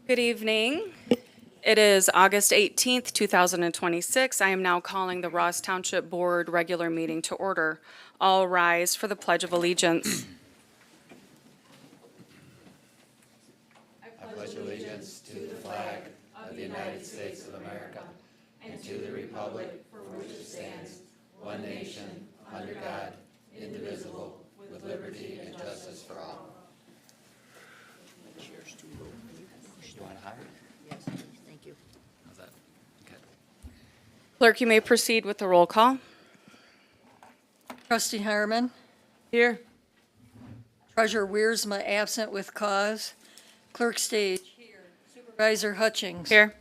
Good evening. It is August 18th, 2026. I am now calling the Ross Township Board regular meeting to order. All rise for the Pledge of Allegiance. Thank you. Clerk, you may proceed with the roll call. Trustee Harriman. Here. Treasurer Wiersma absent with cause. Clerk Stage. Here. Supervisor Hutchings. Here.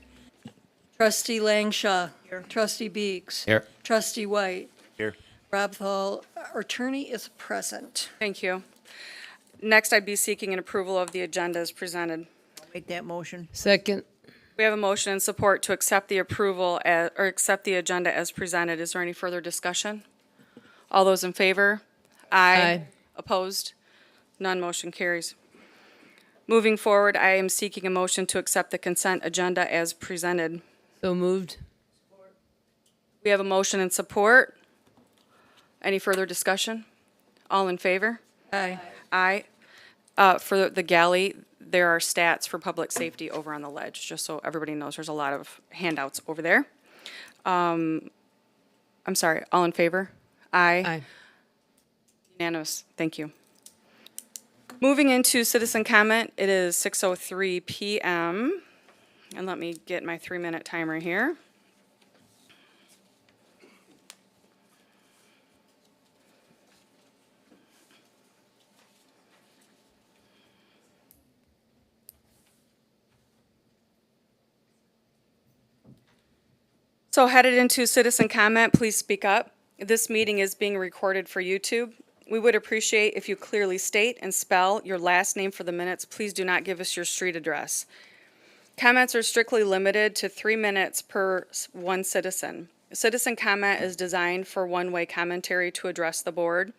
Trustee Langshaw. Here. Trustee Beeks. Here. Trustee White. Here. Rob Thal, our attorney, is present. Thank you. Next, I'd be seeking an approval of the agenda as presented. Make that motion. Second. We have a motion and support to accept the approval or accept the agenda as presented. Is there any further discussion? All those in favor? Aye. Opposed? None motion carries. Moving forward, I am seeking a motion to accept the consent agenda as presented. So moved. We have a motion and support. Any further discussion? All in favor? Aye. Aye. For the galley, there are stats for public safety over on the ledge, just so everybody knows. There's a lot of handouts over there. I'm sorry, all in favor? Aye. Aye. Unanimous, thank you. Moving into citizen comment, it is 6:03 PM. And let me get my 3-minute timer here. So headed into citizen comment, please speak up. This meeting is being recorded for YouTube. We would appreciate if you clearly state and spell your last name for the minutes. Please do not give us your street address. Comments are strictly limited to 3 minutes per one citizen. Citizen comment is designed for one-way commentary to address the board.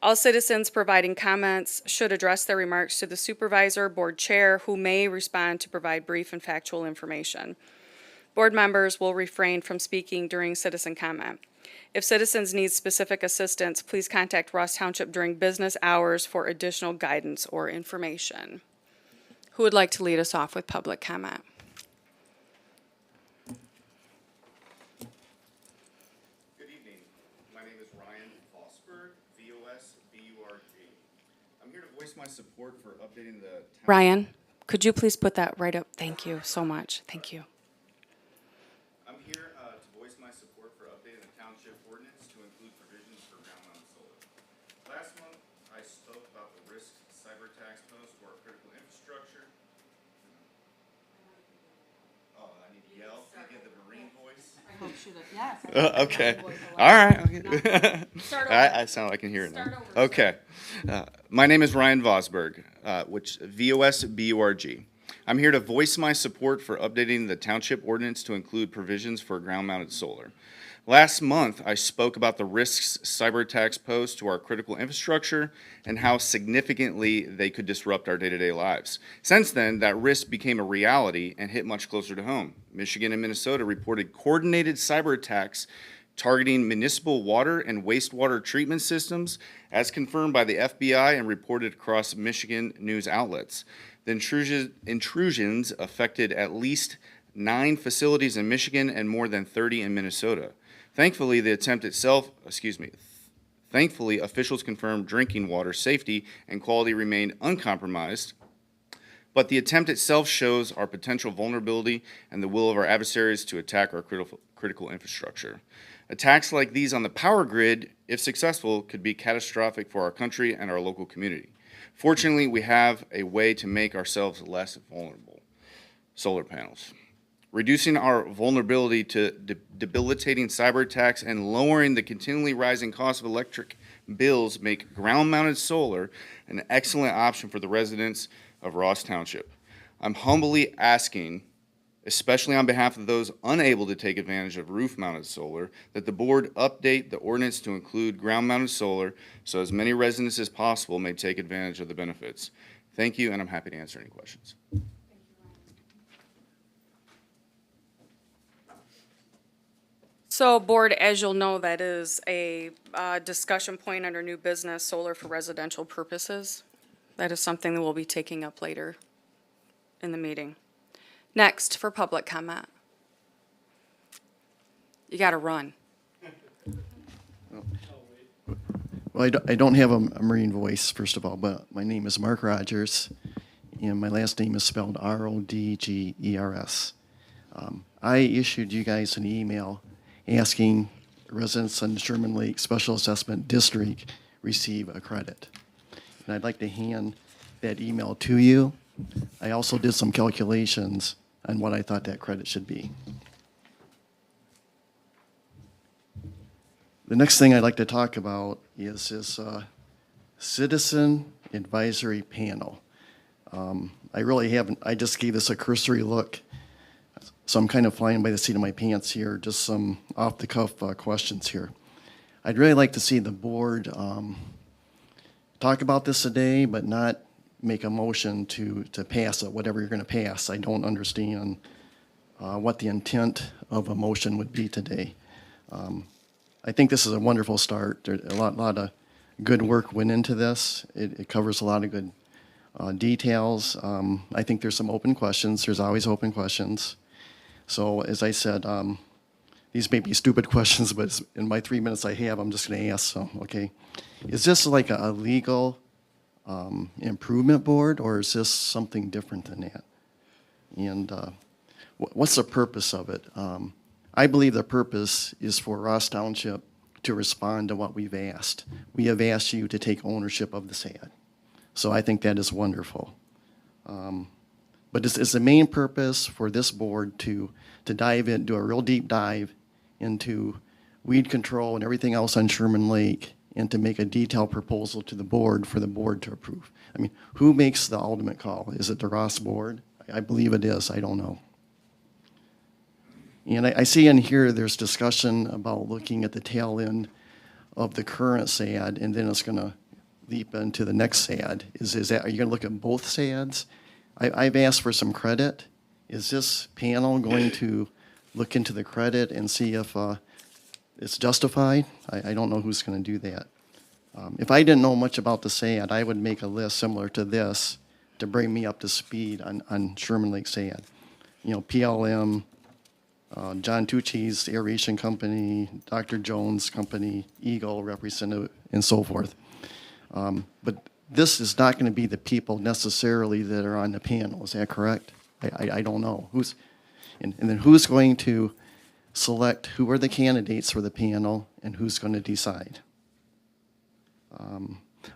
All citizens providing comments should address their remarks to the supervisor, board chair, who may respond to provide brief and factual information. Board members will refrain from speaking during citizen comment. If citizens need specific assistance, please contact Ross Township during business hours for additional guidance or information. Who would like to lead us off with public comment? Good evening. My name is Ryan Vosberg, VOSBURG. I'm here to voice my support for updating the Ryan, could you please put that right up? Thank you so much. Thank you. I'm here to voice my support for updating the township ordinance to include provisions for ground-mounted solar. Last month, I spoke about the risks cyber attacks pose to our critical infrastructure. Oh, I need to yell to get the Marine voice. Okay. All right. I sound like I can hear it now. Okay. My name is Ryan Vosberg, which VOSBURG. I'm here to voice my support for updating the township ordinance to include provisions for ground-mounted solar. Last month, I spoke about the risks cyber attacks pose to our critical infrastructure and how significantly they could disrupt our day-to-day lives. Since then, that risk became a reality and hit much closer to home. Michigan and Minnesota reported coordinated cyber attacks targeting municipal water and wastewater treatment systems, as confirmed by the FBI and reported across Michigan news outlets. The intrusions affected at least 9 facilities in Michigan and more than 30 in Minnesota. Thankfully, officials confirmed drinking water safety and quality remained uncompromised. But the attempt itself shows our potential vulnerability and the will of our adversaries to attack our critical infrastructure. Attacks like these on the power grid, if successful, could be catastrophic for our country and our local community. Fortunately, we have a way to make ourselves less vulnerable: solar panels. Reducing our vulnerability to debilitating cyber attacks and lowering the continually rising cost of electric bills make ground-mounted solar an excellent option for the residents of Ross Township. I'm humbly asking, especially on behalf of those unable to take advantage of roof-mounted solar, that the board update the ordinance to include ground-mounted solar so as many residents as possible may take advantage of the benefits. Thank you, and I'm happy to answer any questions. So, Board, as you'll know, that is a discussion point under new business, solar for residential purposes. That is something that we'll be taking up later in the meeting. Next, for public comment. You got to run. Well, I don't have a Marine voice, first of all, but my name is Mark Rogers, and my last name is spelled Rodgers. I issued you guys an email asking residents in the Sherman Lake Special Assessment District receive a credit. And I'd like to hand that email to you. I also did some calculations on what I thought that credit should be. The next thing I'd like to talk about is this citizen advisory panel. I really haven't, I just gave this a cursory look, so I'm kind of flying by the seat of my pants here, just some off-the-cuff questions here. I'd really like to see the board talk about this today, but not make a motion to pass it, whatever you're going to pass. I don't understand what the intent of a motion would be today. I think this is a wonderful start. There, a lot of good work went into this. It covers a lot of good details. I think there's some open questions. There's always open questions. So as I said, these may be stupid questions, but in my 3 minutes I have, I'm just going to ask some, okay? Is this like a legal improvement board, or is this something different than that? And what's the purpose of it? I believe the purpose is for Ross Township to respond to what we've asked. We have asked you to take ownership of the SAD. So I think that is wonderful. But it's the main purpose for this board to dive in, do a real deep dive into weed control and everything else on Sherman Lake, and to make a detailed proposal to the board for the board to approve. I mean, who makes the ultimate call? Is it the Ross board? I believe it is. I don't know. And I see in here there's discussion about looking at the tail end of the current SAD, and then it's going to leap into the next SAD. Is that, are you going to look at both SADs? I've asked for some credit. Is this panel going to look into the credit and see if it's justified? I don't know who's going to do that. If I didn't know much about the SAD, I would make a list similar to this to bring me up to speed on Sherman Lake SAD. You know, PLM, John Tucci's Aeration Company, Dr. Jones' company, Eagle representative, and so forth. But this is not going to be the people necessarily that are on the panel. Is that correct? I don't know. And then who's going to select who are the candidates for the panel and who's going to decide?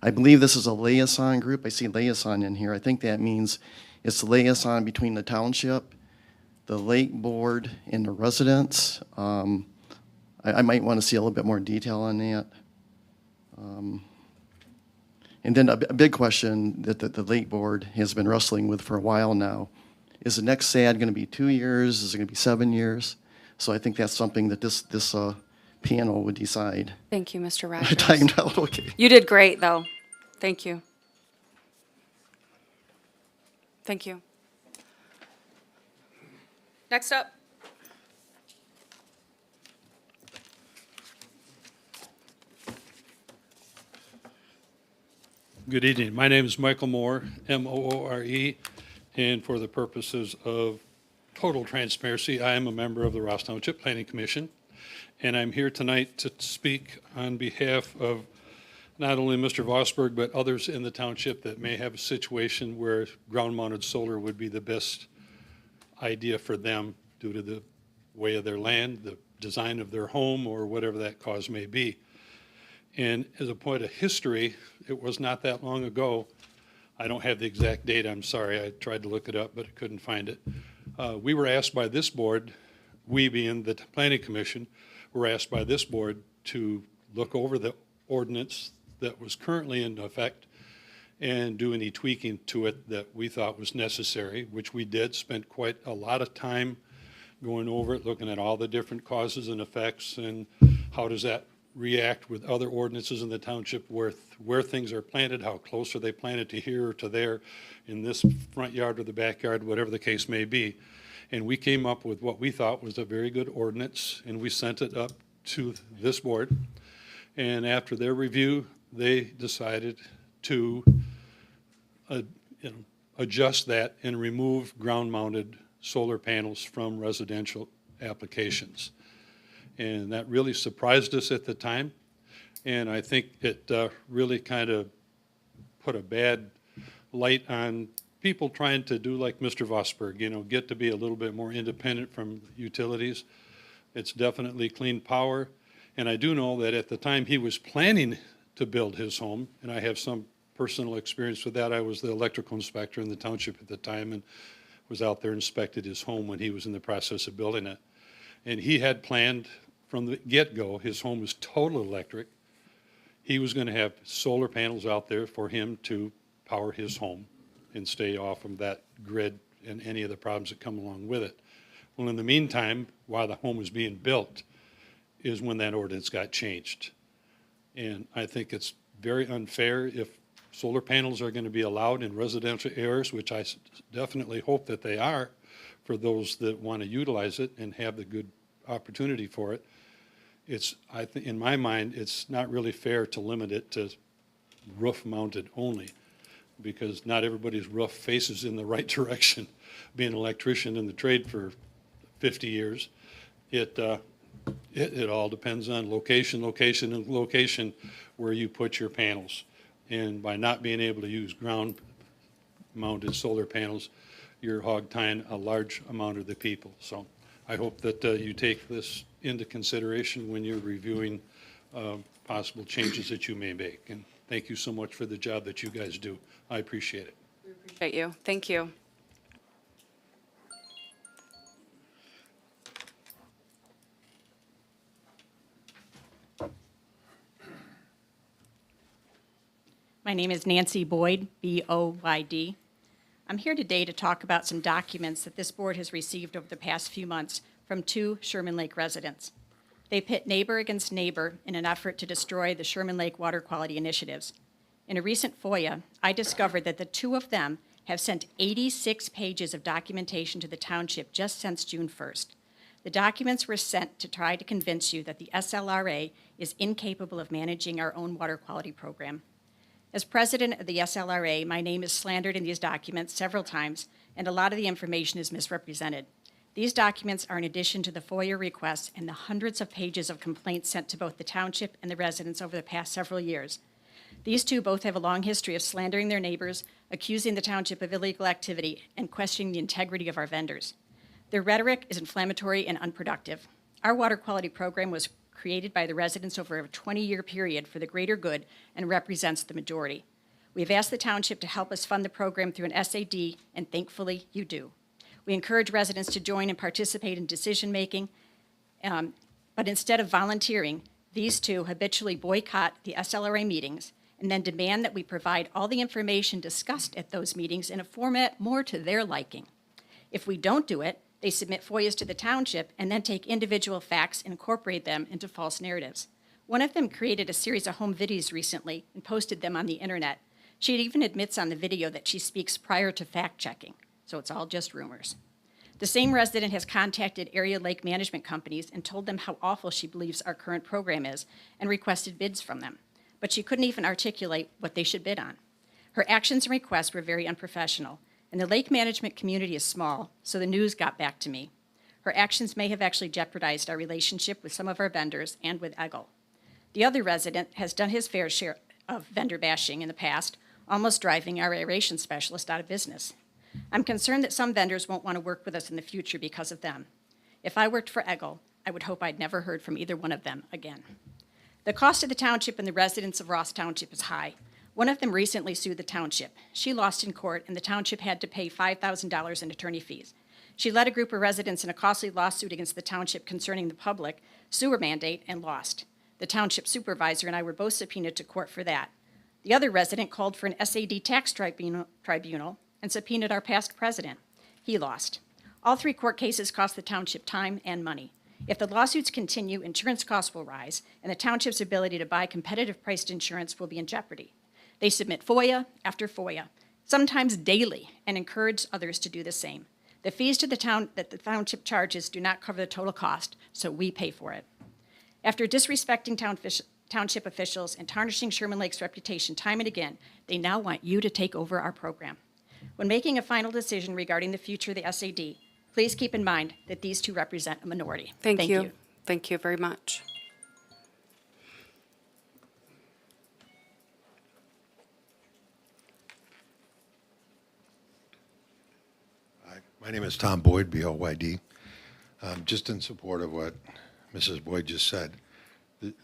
I believe this is a liaison group. I see liaison in here. I think that means it's the liaison between the township, the lake board, and the residents. I might want to see a little bit more detail on that. And then a big question that the lake board has been wrestling with for a while now, is the next SAD going to be 2 years? Is it going to be 7 years? So I think that's something that this panel would decide. Thank you, Mr. Rogers. Timed out, okay. You did great, though. Thank you. Thank you. Next up. Good evening. My name is Michael Moore, M-O-O-R-E, and for the purposes of total transparency, I am a member of the Ross Township Planning Commission, and I'm here tonight to speak on behalf of not only Mr. Vosberg, but others in the township that may have a situation where ground-mounted solar would be the best idea for them due to the way of their land, the design of their home, or whatever that cause may be. And as a point of history, it was not that long ago. I don't have the exact date, I'm sorry. I tried to look it up, but I couldn't find it. We were asked by this board, we being the Planning Commission, were asked by this board to look over the ordinance that was currently in effect and do any tweaking to it that we thought was necessary, which we did, spent quite a lot of time going over it, looking at all the different causes and effects and how does that react with other ordinances in the township where things are planted, how close are they planted to here or to there in this front yard or the backyard, whatever the case may be. And we came up with what we thought was a very good ordinance, and we sent it up to this board. And after their review, they decided to adjust that and remove ground-mounted solar panels from residential applications. And that really surprised us at the time. And I think it really kind of put a bad light on people trying to do like Mr. Vosberg, get to be a little bit more independent from utilities. It's definitely clean power. And I do know that at the time he was planning to build his home, and I have some personal experience with that. I was the electrical inspector in the township at the time and was out there inspected his home when he was in the process of building it. And he had planned from the get-go, his home was total electric. He was going to have solar panels out there for him to power his home and stay off of that grid and any of the problems that come along with it. Well, in the meantime, while the home was being built, is when that ordinance got changed. And I think it's very unfair if solar panels are going to be allowed in residential areas, which I definitely hope that they are for those that want to utilize it and have the good opportunity for it. I think, in my mind, it's not really fair to limit it to roof-mounted only, because not everybody's roof faces in the right direction. Being an electrician in the trade for 50 years, it all depends on location, and location where you put your panels. And by not being able to use ground-mounted solar panels, you're hog-tying a large amount of the people. So I hope that you take this into consideration when you're reviewing possible changes that you may make. And thank you so much for the job that you guys do. I appreciate it. Appreciate you. Thank you. My name is Nancy Boyd, B-O-Y-D. I'm here today to talk about some documents that this board has received over the past few months from 2 Sherman Lake residents. They pit neighbor against neighbor in an effort to destroy the Sherman Lake water quality initiatives. In a recent FOIA, I discovered that the 2 of them have sent 86 pages of documentation to the township just since June 1st. The documents were sent to try to convince you that the SLRA is incapable of managing our own water quality program. As president of the SLRA, my name is slandered in these documents several times, and a lot of the information is misrepresented. These documents are in addition to the FOIA requests and the hundreds of pages of complaints sent to both the township and the residents over the past several years. These 2 both have a long history of slandering their neighbors, accusing the township of illegal activity, and questioning the integrity of our vendors. Their rhetoric is inflammatory and unproductive. Our water quality program was created by the residents over a 20-year period for the greater good and represents the majority. We have asked the township to help us fund the program through an SAD, and thankfully you do. We encourage residents to join and participate in decision-making, but instead of volunteering, these 2 habitually boycott the SLRA meetings and then demand that we provide all the information discussed at those meetings in a format more to their liking. If we don't do it, they submit FOIAs to the township and then take individual facts and incorporate them into false narratives. One of them created a series of home videos recently and posted them on the internet. She even admits on the video that she speaks prior to fact-checking, so it's all just rumors. The same resident has contacted area lake management companies and told them how awful she believes our current program is and requested bids from them, but she couldn't even articulate what they should bid on. Her actions and requests were very unprofessional, and the lake management community is small, so the news got back to me. Her actions may have actually jeopardized our relationship with some of our vendors and with EGLE. The other resident has done his fair share of vendor bashing in the past, almost driving our aeration specialist out of business. I'm concerned that some vendors won't want to work with us in the future because of them. If I worked for EGLE, I would hope I'd never heard from either one of them again. The cost of the township and the residents of Ross Township is high. One of them recently sued the township. She lost in court, and the township had to pay $5,000 in attorney fees. She led a group of residents in a costly lawsuit against the township concerning the public sewer mandate and lost. The township supervisor and I were both subpoenaed to court for that. The other resident called for an SAD tax tribunal and subpoenaed our past president. He lost. All 3 court cases cost the township time and money. If the lawsuits continue, insurance costs will rise, and the township's ability to buy competitive priced insurance will be in jeopardy. They submit FOIA after FOIA, sometimes daily, and encourage others to do the same. The fees to the town that the township charges do not cover the total cost, so we pay for it. After disrespecting township officials and tarnishing Sherman Lake's reputation time and again, they now want you to take over our program. When making a final decision regarding the future of the SAD, please keep in mind that these two represent a minority. Thank you. Thank you very much. My name is Tom Boyd, B-O-Y-D. Just in support of what Mrs. Boyd just said,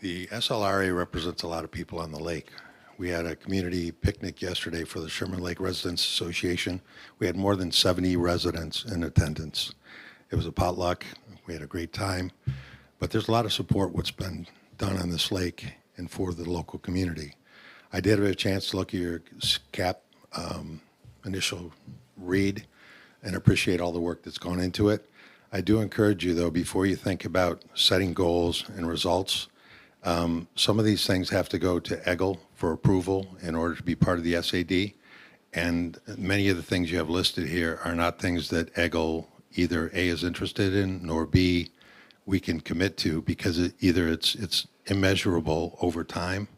the SLRA represents a lot of people on the lake. We had a community picnic yesterday for the Sherman Lake Residents Association. We had more than 70 residents in attendance. It was a potluck. We had a great time. But there's a lot of support what's been done on this lake and for the local community. I did have a chance to look at your CAP initial read and appreciate all the work that's gone into it. I do encourage you, though, before you think about setting goals and results, some of these things have to go to EGLE for approval in order to be part of the SAD. And many of the things you have listed here are not things that EGLE either A is interested in, nor B we can commit to, because either it's immeasurable over time,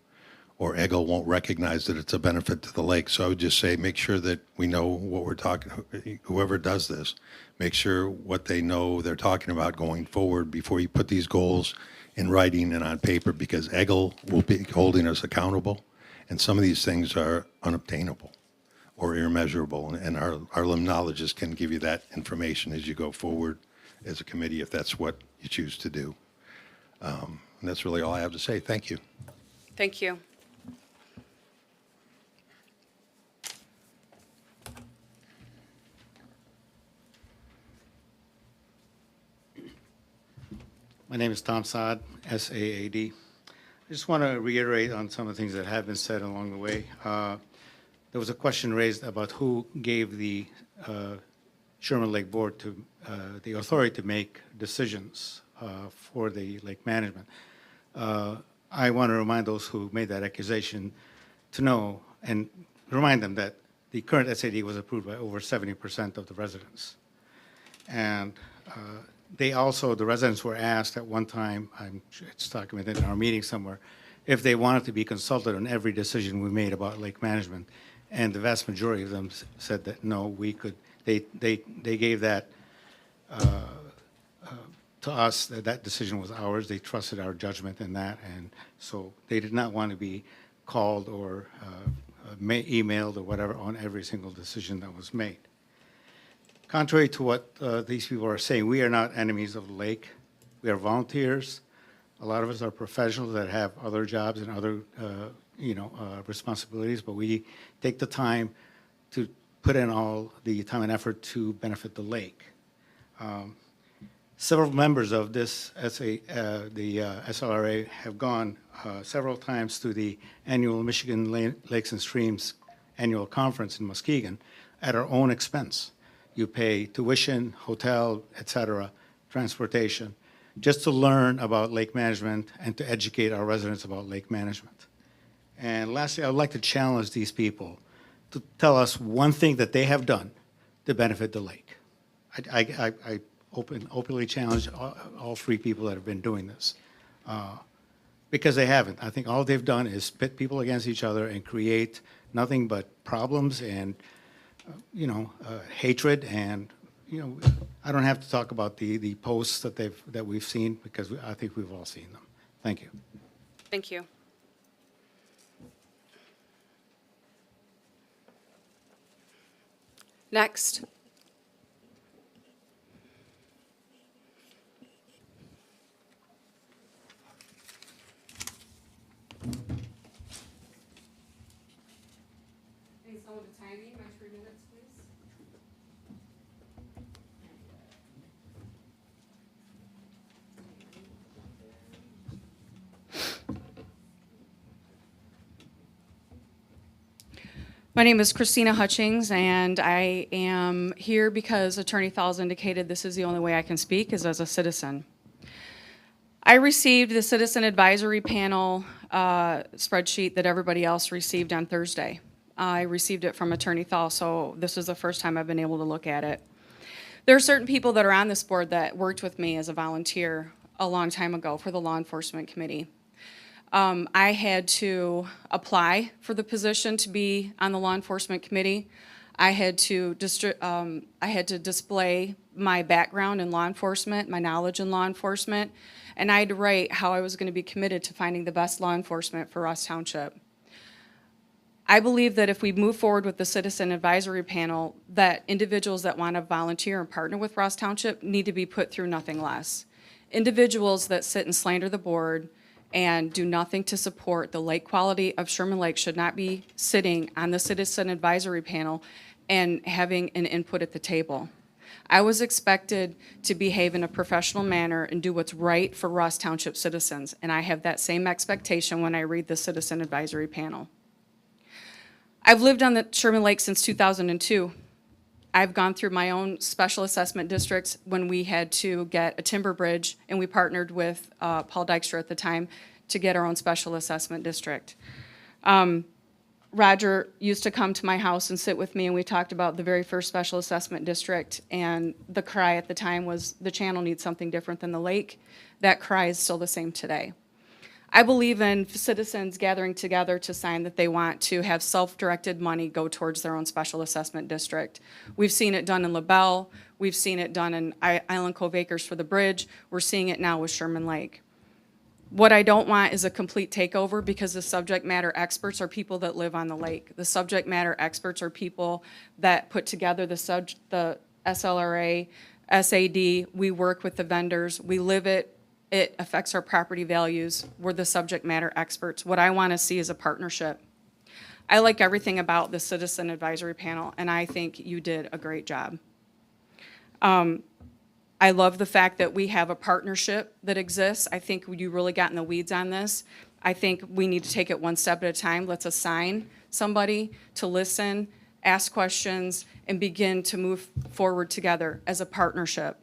or EGLE won't recognize that it's a benefit to the lake. So I would just say, make sure that we know what we're talking, whoever does this, make sure what they know they're talking about going forward before you put these goals in writing and on paper, because EGLE will be holding us accountable, and some of these things are unobtainable or immeasurable, and our limnologists can give you that information as you go forward as a committee, if that's what you choose to do. And that's really all I have to say. Thank you. Thank you. My name is Tom Saad, S-A-A-D. I just want to reiterate on some of the things that have been said along the way. There was a question raised about who gave the Sherman Lake Board to the authority to make decisions for the lake management. I want to remind those who made that accusation to know and remind them that the current SAD was approved by over 70% of the residents. And they also, the residents were asked at one time, it's documented in our meeting somewhere, if they wanted to be consulted on every decision we made about lake management. And the vast majority of them said that no, we could, they gave that to us, that decision was ours. They trusted our judgment in that. And so they did not want to be called or emailed or whatever on every single decision that was made. Contrary to what these people are saying, we are not enemies of the lake. We are volunteers. A lot of us are professionals that have other jobs and other, responsibilities, but we take the time to put in all the time and effort to benefit the lake. Several members of this SLRA have gone several times to the annual Michigan Lakes and Streams annual conference in Muskegon at our own expense. You pay tuition, hotel, et cetera, transportation, just to learn about lake management and to educate our residents about lake management. And lastly, I would like to challenge these people to tell us one thing that they have done to benefit the lake. I openly challenge all three people that have been doing this, because they haven't. I think all they've done is pit people against each other and create nothing but problems and hatred, and I don't have to talk about the posts that we've seen, because I think we've all seen them. Thank you. Thank you. Next. My name is Christina Hutchings, and I am here because Attorney Fowles indicated this is the only way I can speak is as a citizen. I received the Citizen Advisory Panel spreadsheet that everybody else received on Thursday. I received it from Attorney Fowles, so this is the first time I've been able to look at it. There are certain people that are on this board that worked with me as a volunteer a long time ago for the Law Enforcement Committee. I had to apply for the position to be on the Law Enforcement Committee. I had to display my background in law enforcement, my knowledge in law enforcement, and I had to write how I was going to be committed to finding the best law enforcement for Ross Township. I believe that if we move forward with the Citizen Advisory Panel, that individuals that want to volunteer and partner with Ross Township need to be put through nothing less. Individuals that sit and slander the board and do nothing to support the lake quality of Sherman Lake should not be sitting on the Citizen Advisory Panel and having an input at the table. I was expected to behave in a professional manner and do what's right for Ross Township citizens, and I have that same expectation when I read the Citizen Advisory Panel. I've lived on the Sherman Lake since 2002. I've gone through my own special assessment districts when we had to get a timber bridge, and we partnered with Paul Dykstra at the time to get our own special assessment district. Roger used to come to my house and sit with me, and we talked about the very first special assessment district, and the cry at the time was, the channel needs something different than the lake. That cry is still the same today. I believe in citizens gathering together to sign that they want to have self-directed money go towards their own special assessment district. We've seen it done in LaBelle. We've seen it done in Island Cove Acres for the bridge. We're seeing it now with Sherman Lake. What I don't want is a complete takeover, because the subject matter experts are people that live on the lake. The subject matter experts are people that put together the SLRA, SAD. We work with the vendors. We live it. It affects our property values. We're the subject matter experts. What I want to see is a partnership. I like everything about the Citizen Advisory Panel, and I think you did a great job. I love the fact that we have a partnership that exists. I think you really got in the weeds on this. I think we need to take it one step at a time. Let's assign somebody to listen, ask questions, and begin to move forward together as a partnership.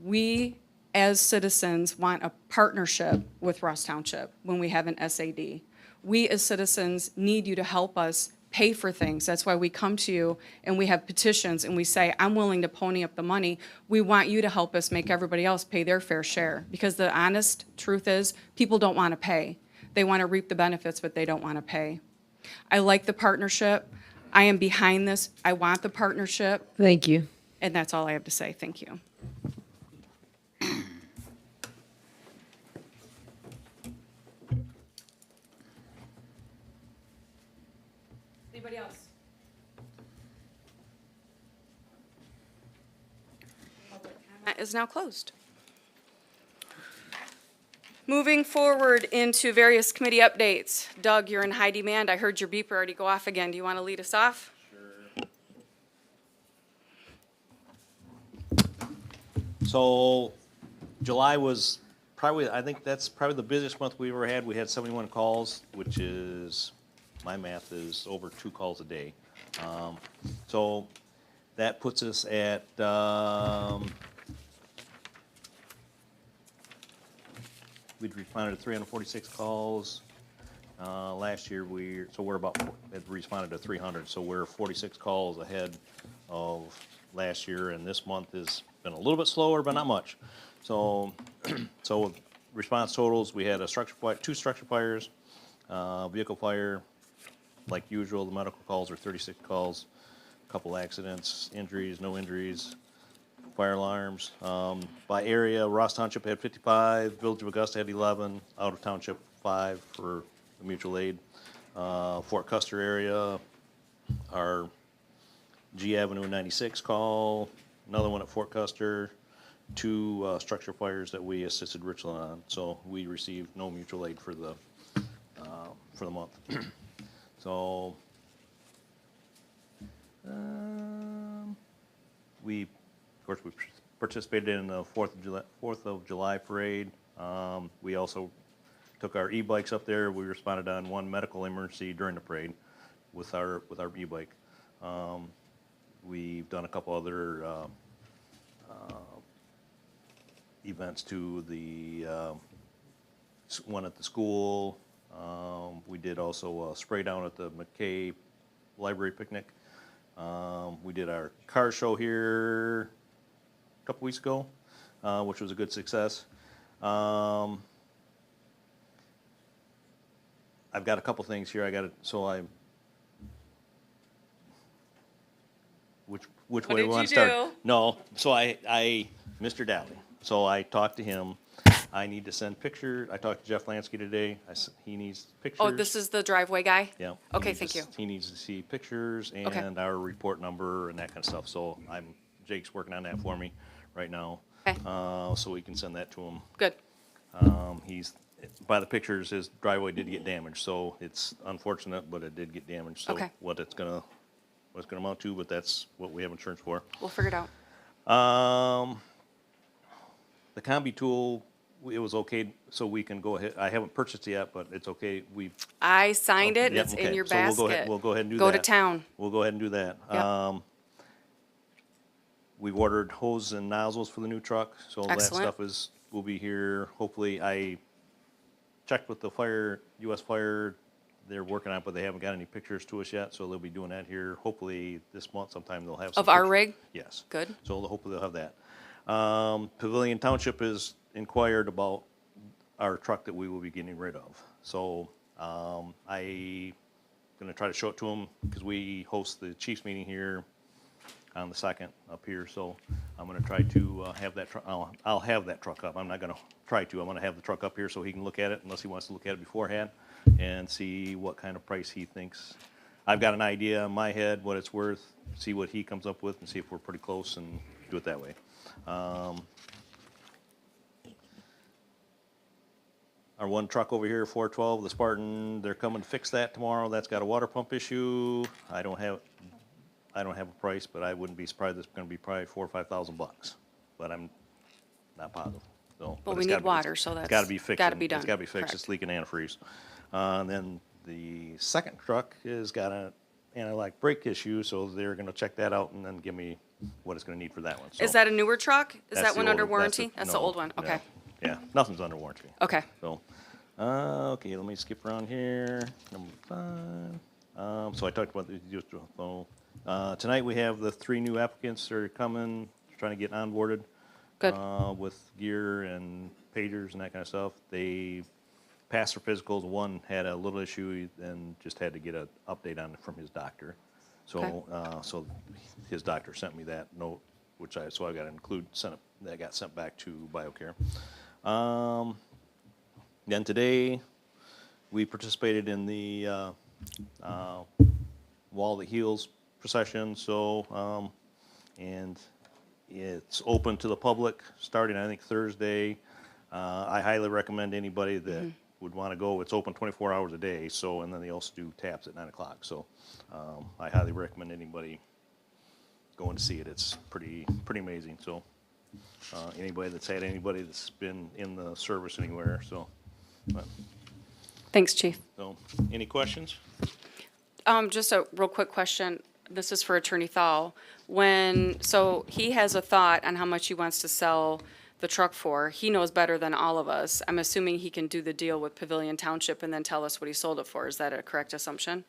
We, as citizens, want a partnership with Ross Township when we have an SAD. We, as citizens, need you to help us pay for things. That's why we come to you and we have petitions and we say, I'm willing to pony up the money. We want you to help us make everybody else pay their fair share, because the honest truth is people don't want to pay. They want to reap the benefits, but they don't want to pay. I like the partnership. I am behind this. I want the partnership, Thank you. and that's all I have to say. Thank you. Anybody else? Public comment is now closed. Moving forward into various committee updates. Doug, you're in high demand. I heard your beeper already go off again. Do you want to lead us off? So July was probably, I think that's probably the busiest month we ever had. We had 71 calls, which is, my math is over 2 calls a day. So that puts us at, we'd responded to 346 calls. Last year we're about, had responded to 300, so we're 46 calls ahead of last year, and this month has been a little bit slower, but not much. So, so response totals, we had a structure fire, 2 structure fires, vehicle fire, like usual. The medical calls are 36 calls, a couple accidents, injuries, no injuries, fire alarms. By area, Ross Township had 55, Village of Augusta had 11, out of Township 5 for the mutual aid. Fort Custer area, our G Avenue 96 call, another one at Fort Custer, 2 structure fires that we assisted Richland on. So we received no mutual aid for the month. So we, of course, we participated in the 4th of July parade. We also took our e-bikes up there. We responded on 1 medical emergency during the parade with our e-bike. We've done a couple other events to the one at the school. We did also a spray down at the McKay Library picnic. We did our car show here couple weeks ago, which was a good success. I've got a couple things here. Which way did we want you to start? do? No, so Mr. Dowdy. So I talked to him. I need to send pictures. I talked to Jeff Lansky today. He needs pictures. Oh, this is the driveway guy? Yeah. Okay, thank you. He needs to see pictures Okay. and our report number and that kind of stuff. So Jake's working on that for me right now. Okay. So we can send that to him. Good. By the pictures, his driveway did get damaged, so it's unfortunate, but it did get damaged. So Okay. what it's gonna amount to, but that's what we have insurance for. We'll figure it out. The combi tool, it was okay, so we can go ahead. I haven't purchased it yet, but it's okay. I signed it. Yeah, It's okay. in your So we'll basket. go ahead and do Go that. to town. We'll go ahead and do that. Yep. We've ordered hoses and nozzles for the new truck, so that Excellent. stuff will be here. Hopefully, I checked with the U.S. Fire. They're working on it, but they haven't got any pictures to us yet, so they'll be doing that here. Hopefully, this month sometime they'll have some Of our pictures. rig? Yes. Good. So hopefully they'll have that. Pavilion Township has inquired about our truck that we will be getting rid of. So I'm going to try to show it to them because we host the Chiefs meeting here on the 2nd up here. So I'm going to try to have that truck. I'll have that truck up. I'm not going to try to. I'm going to have the truck up here so he can look at it unless he wants to look at it beforehand and see what kind of price he thinks. I've got an idea in my head what it's worth, see what he comes up with and see if we're pretty close and do it that way. Our one truck over here, 412, the Spartan, they're coming to fix that tomorrow. That's got a water pump issue. I don't have a price, but I wouldn't be surprised. It's going to be probably $4,000 or $5,000, but I'm not positive. So, Well, but we it's need gotta be- water, so it's that's got to be fixed. gotta be done. It's got to be fixed. Correct. It's leaking antifreeze. And then the second truck has got an anti-lock brake issue, so they're going to check that out and then give me what it's going to need for that one. So Is that a newer truck? Is that's that the one old under one. warranty? That's the no, old one. no. Okay. Yeah, nothing's under warranty. Okay. So, okay, let me skip around here. Number 5. So I talked about the just phone. Tonight we have the 3 new applicants that are coming, trying to get onboarded. Good. With gear and pagers and that kind of stuff. They passed their physicals. One had a little issue and just had to get an update on it from his doctor. So, Okay. So his doctor sent me that note, so I got to include, that got sent back to BioCare. Then today, we participated in the Wall That Heals procession, so, and it's open to the public starting, I think, Thursday. I highly recommend anybody that would want to go. It's open 24 hours a day, so, and then they also do taps at 9 o'clock. So I highly recommend anybody going to see it. It's pretty amazing. So anybody that's been in the service anywhere. So, but, Thanks, Chief. so any questions? Just a real quick question. This is for Attorney Thal. So he has a thought on how much he wants to sell the truck for. He knows better than all of us. I'm assuming he can do the deal with Pavilion Township and then tell us what he sold it for. Is that a correct assumption?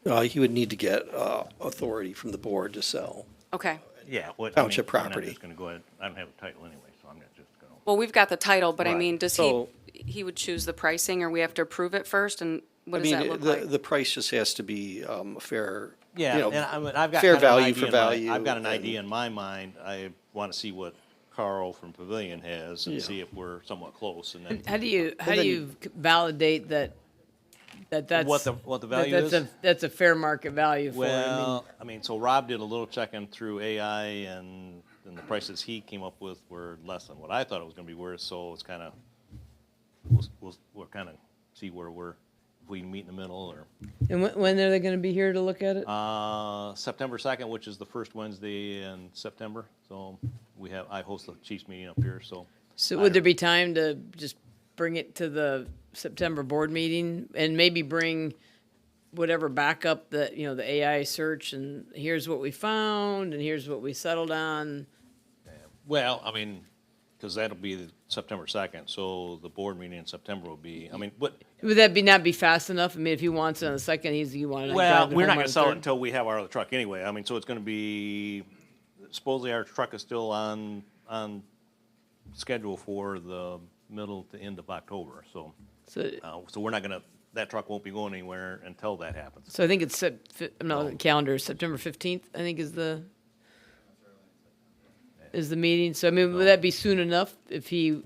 No, he would need to get authority from the board to sell. Okay. Yeah. Township I'm not property. just going to go ahead. I don't have a title anyway, so I'm not just going to. Well, we've got the title, but I Right. mean, So- he would choose the pricing, or we have to approve it first, and what I does that mean, look like? the price just has to be fair. Yeah, you know, and I've got fair kind of an value idea for in my- value. I've got an and- idea in my mind. I want to see what Carl from Pavilion has and Yeah. see if we're somewhat close, and then How do you then- validate that's what the value is. That's a fair market value for it? Well, I mean, so Rob did a little checking through AI, and the prices he came up with were less than what I thought it was going to be worth. So it's kind of we'll kind of see where if we meet in the middle, or And when are they going to be here to look at it? September 2nd, which is the first Wednesday in September. So I host the Chiefs meeting up here. So So would there be time to just bring it to the September board meeting and maybe bring whatever backup that, the AI search, and here's what we found and here's what we settled on? well, I mean, because that'll be September 2nd, so the board meeting in September will be, I mean, what, Would that not be fast enough? I mean, if he wants it on the second, you want to well, drive it we're not home on gonna the sell it third? until we have our other truck anyway. I mean, so it's gonna be, supposedly our truck is still on schedule for the middle to end of October, so. So, So we're not gonna, that truck won't be going anywhere until that happens. so I think it's no, the calendar, September 15th, I think is the meeting. So, I mean, would that be soon enough if he,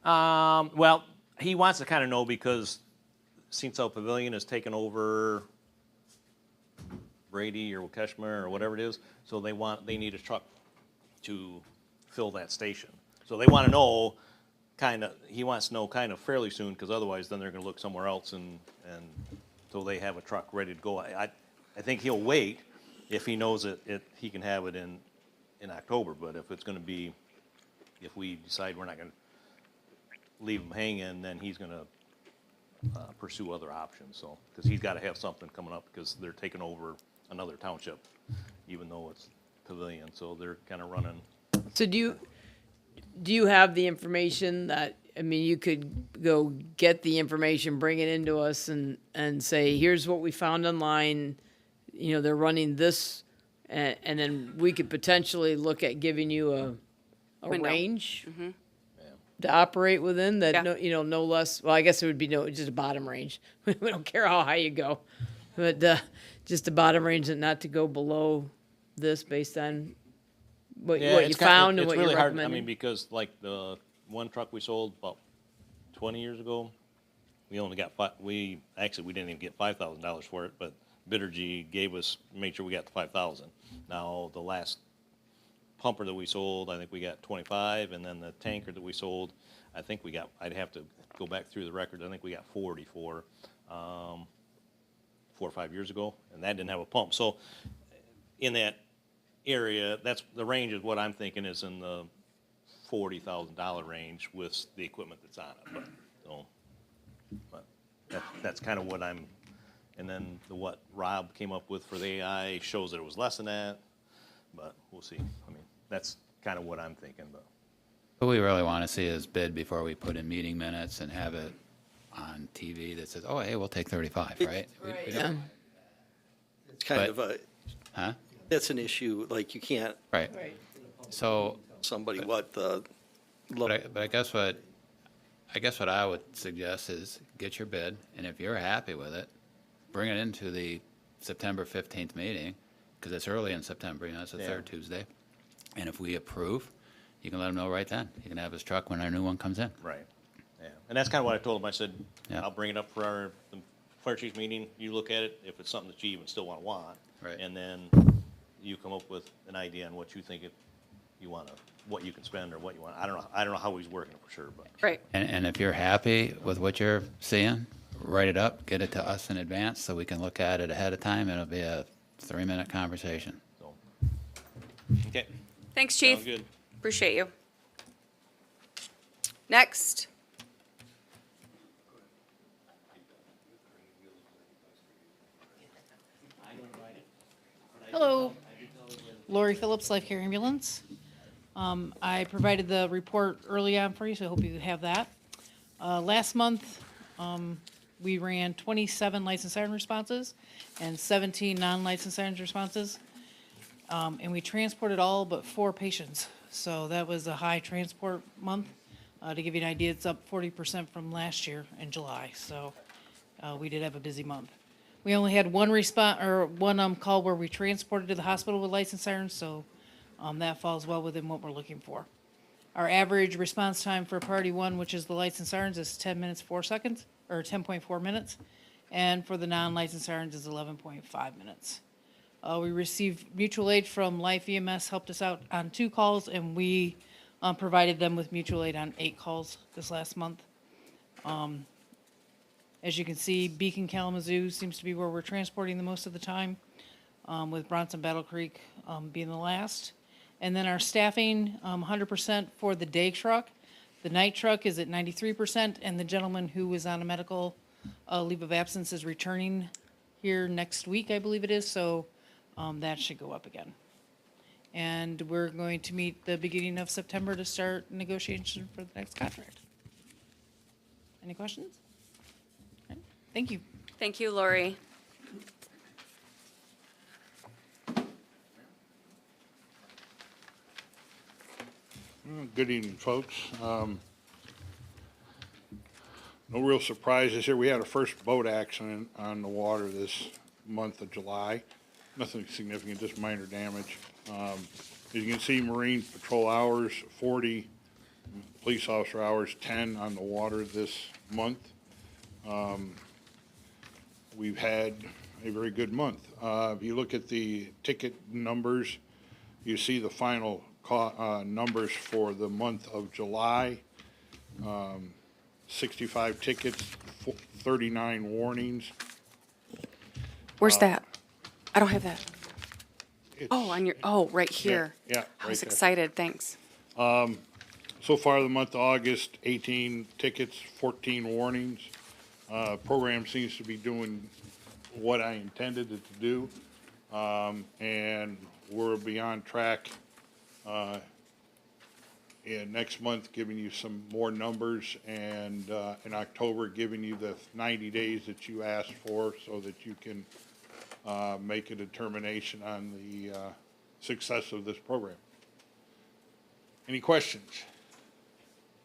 Well, he wants to kind of know because St. South Pavilion has taken over Brady or Keshmer or whatever it is, so they need a truck to fill that station. So they want to know, he wants to know kind of fairly soon, because otherwise then they're gonna look somewhere else and so they have a truck ready to go. I think he'll wait if he knows he can have it in October, but if it's gonna be, if we decide we're not gonna leave him hanging, then he's gonna pursue other options, so, because he's gotta have something coming up, because they're taking over another township, even though it's Pavilion, so they're kind of running. so do you have the information that, I mean, you could go get the information, bring it into us and say, here's what we found online, you know, they're running this, and then we could potentially look at giving you a Window. range to operate within that, Yeah. no, you know, no less, well, I guess it would be just a bottom range. We don't care how high you go, but just a bottom range and not to go below this based on what you It's found and what it's you're really hard, I recommending. mean, because like the one truck we sold about 20 years ago, we only got we didn't even get $5,000 for it, but Bittergy made sure we got the 5,000. Now, the last pumper that we sold, I think we got 25, and then the tanker that we sold, I think I'd have to go back through the records, I think we got 40 for, 4 or 5 years ago, and that didn't have a pump. So in that area, that's, the range is what I'm thinking is in the $40,000 range with the equipment that's on it, but that's kind of what and then what Rob came up with for the AI shows that it was less than that, but we'll see. I mean, that's kind of what I'm thinking, but. What we really want to see is bid before we put in meeting minutes and have it on TV that says, oh, hey, we'll take 35, right? We don't- Yeah. It's kind But- of a, Huh? that's an issue, like you can't, Right. So, somebody what the, but I guess what I would suggest is get your bid, and if you're happy with it, bring it into the September 15th meeting, because it's early in September, you know, it's the third Tuesday. And if we approve, you can let him know right then. He can have his truck when our new one comes in. Right, yeah, and that's kind of what I told him, I said, Yeah. I'll bring it up for the fire chief meeting, you look at it, if it's something that you even still want. Right. And then you come up with an idea on what you think what you can spend or what you want, I don't know how he's working it for sure, but. Right. And if you're happy with what you're seeing, write it up, get it to us in advance so we can look at it ahead of time. It'll be a 3-minute conversation. So, okay, Thanks, Chief. sounds good. Appreciate you. Next. Hello, Lori Phillips, Life Care Ambulance. I provided the report early on for you, so I hope you have that. Last month, we ran 27 licensed siren responses and 17 non-licensed siren responses. And we transported all but 4 patients. So that was a high transport month. To give you an idea, it's up 40% from last year in July. So we did have a busy month. We only had one call where we transported to the hospital with licensed sirens, so that falls well within what we're looking for. Our average response time for priority 1, which is the licensed sirens, is 10 minutes 4 seconds, or 10.4 minutes, and for the non-licensed sirens is 11.5 minutes. We received mutual aid from Life EMS, helped us out on 2 calls, and we provided them with mutual aid on 8 calls this last month. As you can see, Beacon Kalamazoo seems to be where we're transporting the most of the time, with Bronson Battle Creek being the last. And then our staffing, 100% for the day truck. The night truck is at 93%, and the gentleman who was on a medical leave of absence is returning here next week, I believe it is, so that should go up again. And we're going to meet the beginning of September to start negotiation for the next contract. Any questions? All right, thank you. Thank you, Lori. Good evening, folks. No real surprises here. We had our first boat accident on the water this month of July. Nothing significant, just minor damage. As you can see, Marine patrol hours, 40, police officer hours, 10 on the water this month. We've had a very good month. If you look at the ticket numbers, you see the final numbers for the month of July. 65 tickets, 39 warnings. Where's that? I don't have that. It's- Oh, on your, oh, right here. Yeah, I was right there. excited, thanks. So far, the month of August, 18 tickets, 14 warnings. Program seems to be doing what I intended it to do. And we'll be on track in next month, giving you some more numbers, and in October, giving you the 90 days that you asked for so that you can make a determination on the success of this program. Any questions?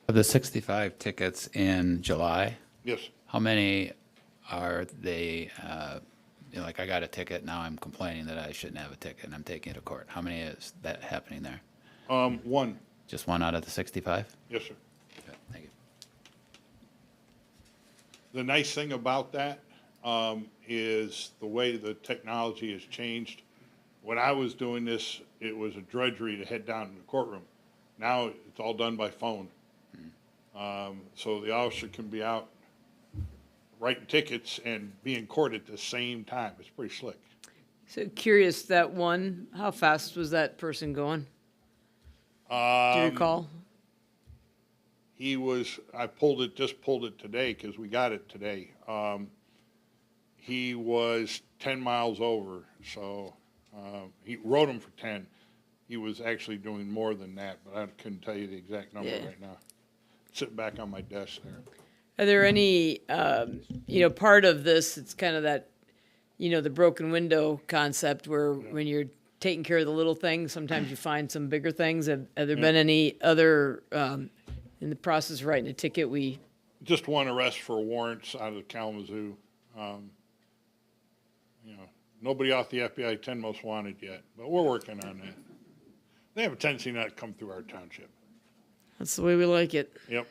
Of the 65 tickets in July, Yes. how many are they, like I got a ticket, now I'm complaining that I shouldn't have a ticket and I'm taking it to court. How many is that happening there? One. Just one out of the 65? Yes, sir. Okay, thank you. The nice thing about that is the way the technology has changed. When I was doing this, it was a drudgery to head down to the courtroom. Now it's all done by phone. So the officer can be out writing tickets and be in court at the same time. It's pretty slick. So curious, that one, how fast was that person going? Do you recall? I just pulled it today because we got it today. He was 10 miles over, so he wrote him for 10. He was actually doing more than that, but I couldn't tell you the exact number Yeah. right now. Sitting back on my desk there. Are there any, part of this, it's kind of that, the broken window concept where when you're taking care of the little things, sometimes you find some bigger things. Have there been any other, in the process of writing a ticket, Just one arrest for warrants out of Kalamazoo. Nobody off the FBI 10 most wanted yet, but we're working on that. They have a tendency not to come through our township. that's the way we like it. Yep.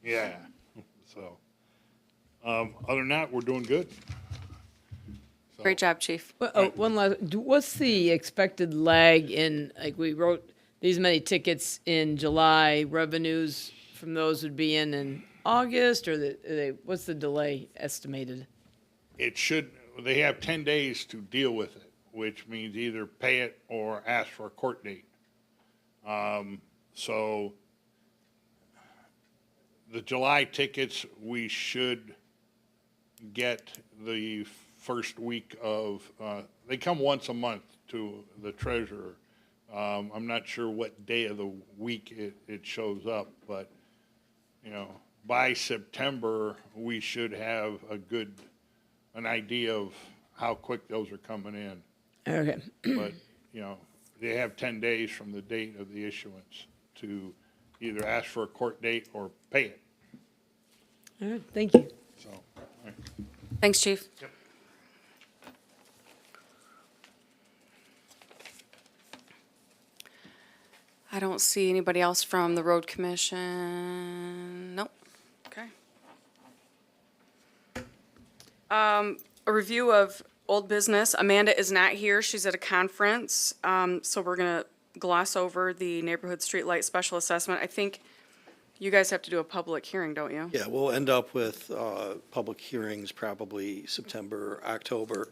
Yeah. So, other than that, we're doing good. So- Great job, Chief. One last, what's the expected lag in, like, we wrote these many tickets in July, revenues from those would be in August, or what's the delay estimated? They have 10 days to deal with it, which means either pay it or ask for a court date. So the July tickets, we should get the first week of, they come once a month to the treasurer. I'm not sure what day of the week it shows up, but, by September, we should have an idea of how quick those are coming in. Okay. But, they have 10 days from the date of the issuance to either ask for a court date or pay it. All right, thank you. So, all right. Thanks, Chief. Yep. I don't see anybody else from the Road Commission. Nope. Okay. A review of old business. Amanda is not here. She's at a conference. So we're going to gloss over the neighborhood streetlight special assessment. I think you guys have to do a public hearing, don't you? Yeah, we'll end up with public hearings probably September, October.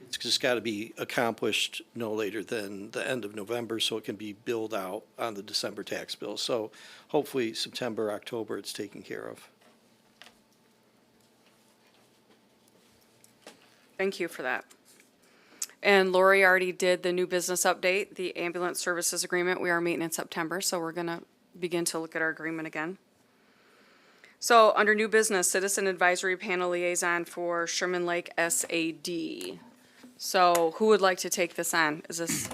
It's just got to be accomplished no later than the end of November so it can be billed out on the December tax bill. So hopefully September, October, it's taken care of. Thank you for that. And Lori already did the new business update, the ambulance services agreement. We are meeting in September, so we're gonna begin to look at our agreement again. So under new business, Citizen Advisory Panel Liaison for Sherman Lake SAD. So who would like to take this on? Is this,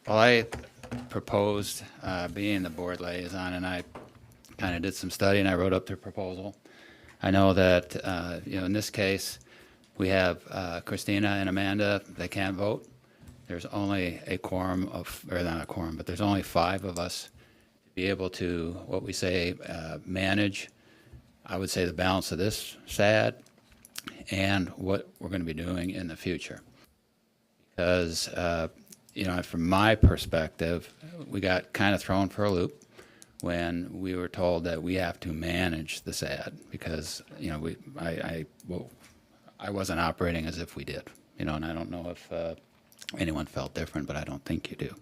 Well, I proposed being the board liaison, and I kind of did some study, and I wrote up the proposal. I know that, in this case, we have Christina and Amanda, they can't vote. There's only a quorum of, or not a quorum, but there's only 5 of us to be able to, what we say, manage, I would say, the balance of this SAD and what we're going to be doing in the future. Because, from my perspective, we got kind of thrown for a loop when we were told that we have to manage the SAD because, I wasn't operating as if we did, and I don't know if anyone felt different, but I don't think you do.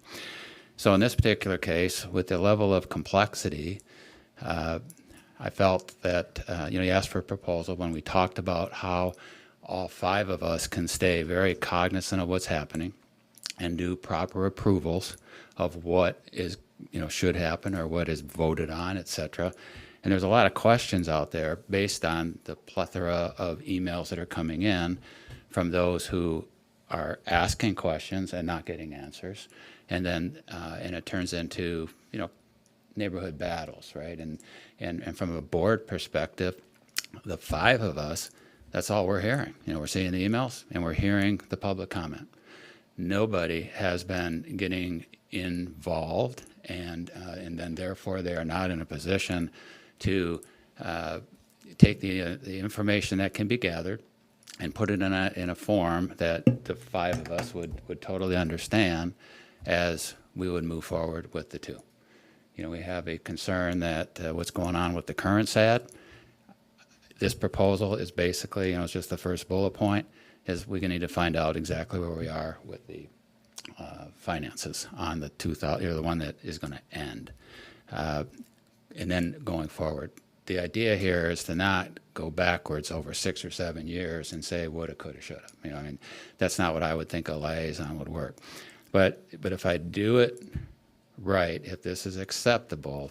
So in this particular case, with the level of complexity, I felt that, you asked for a proposal when we talked about how all 5 of us can stay very cognizant of what's happening and do proper approvals of what is, should happen or what is voted on, et cetera. And there's a lot of questions out there based on the plethora of emails that are coming in from those who are asking questions and not getting answers. And then, and it turns into, neighborhood battles, right? And from a board perspective, the 5 of us, that's all we're hearing. We're seeing the emails and we're hearing the public comment. Nobody has been getting involved, and then therefore they are not in a position to take the information that can be gathered and put it in a form that the 5 of us would totally understand as we would move forward with the 2. We have a concern that what's going on with the current SAD. This proposal is basically, it's just the first bullet point, is we're going to need to find out exactly where we are with the finances on the 2000, the one that is going to end. And then going forward. The idea here is to not go backwards over 6 or 7 years and say woulda, coulda, shoulda. That's not what I would think a liaison would work. But if I do it right, if this is acceptable,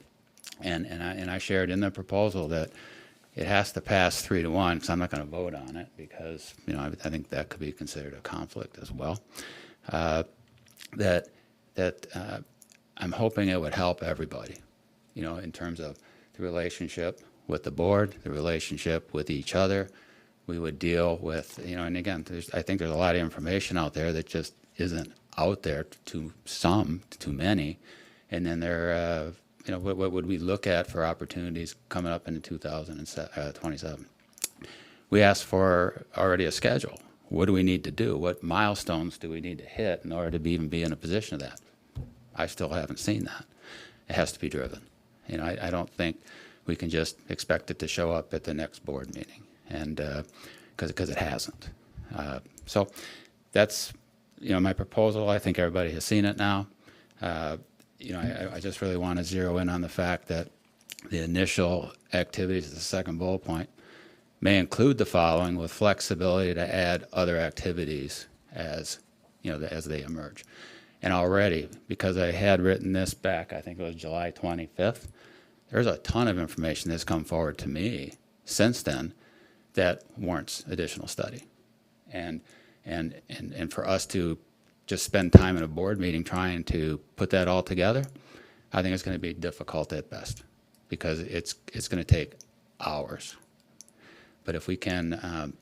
and I shared in the proposal that it has to pass 3-1, because I'm not going to vote on it, because I think that could be considered a conflict as well. I'm hoping it would help everybody, in terms of the relationship with the board, the relationship with each other. We would deal with, and again, I think there's a lot of information out there that just isn't out there to some, to many. And then there, what would we look at for opportunities coming up in 2027? We asked for already a schedule. What do we need to do? What milestones do we need to hit in order to even be in a position of that? I still haven't seen that. It has to be driven. I don't think we can just expect it to show up at the next board meeting, and because it hasn't. So that's my proposal. I think everybody has seen it now. I just really want to zero in on the fact that the initial activities, the second bullet point, may include the following with flexibility to add other activities as they emerge. And already, because I had written this back, I think it was July 25th, there's a ton of information that's come forward to me since then that warrants additional study. And for us to just spend time in a board meeting trying to put that all together, I think it's going to be difficult at best, because it's going to take hours. But if we can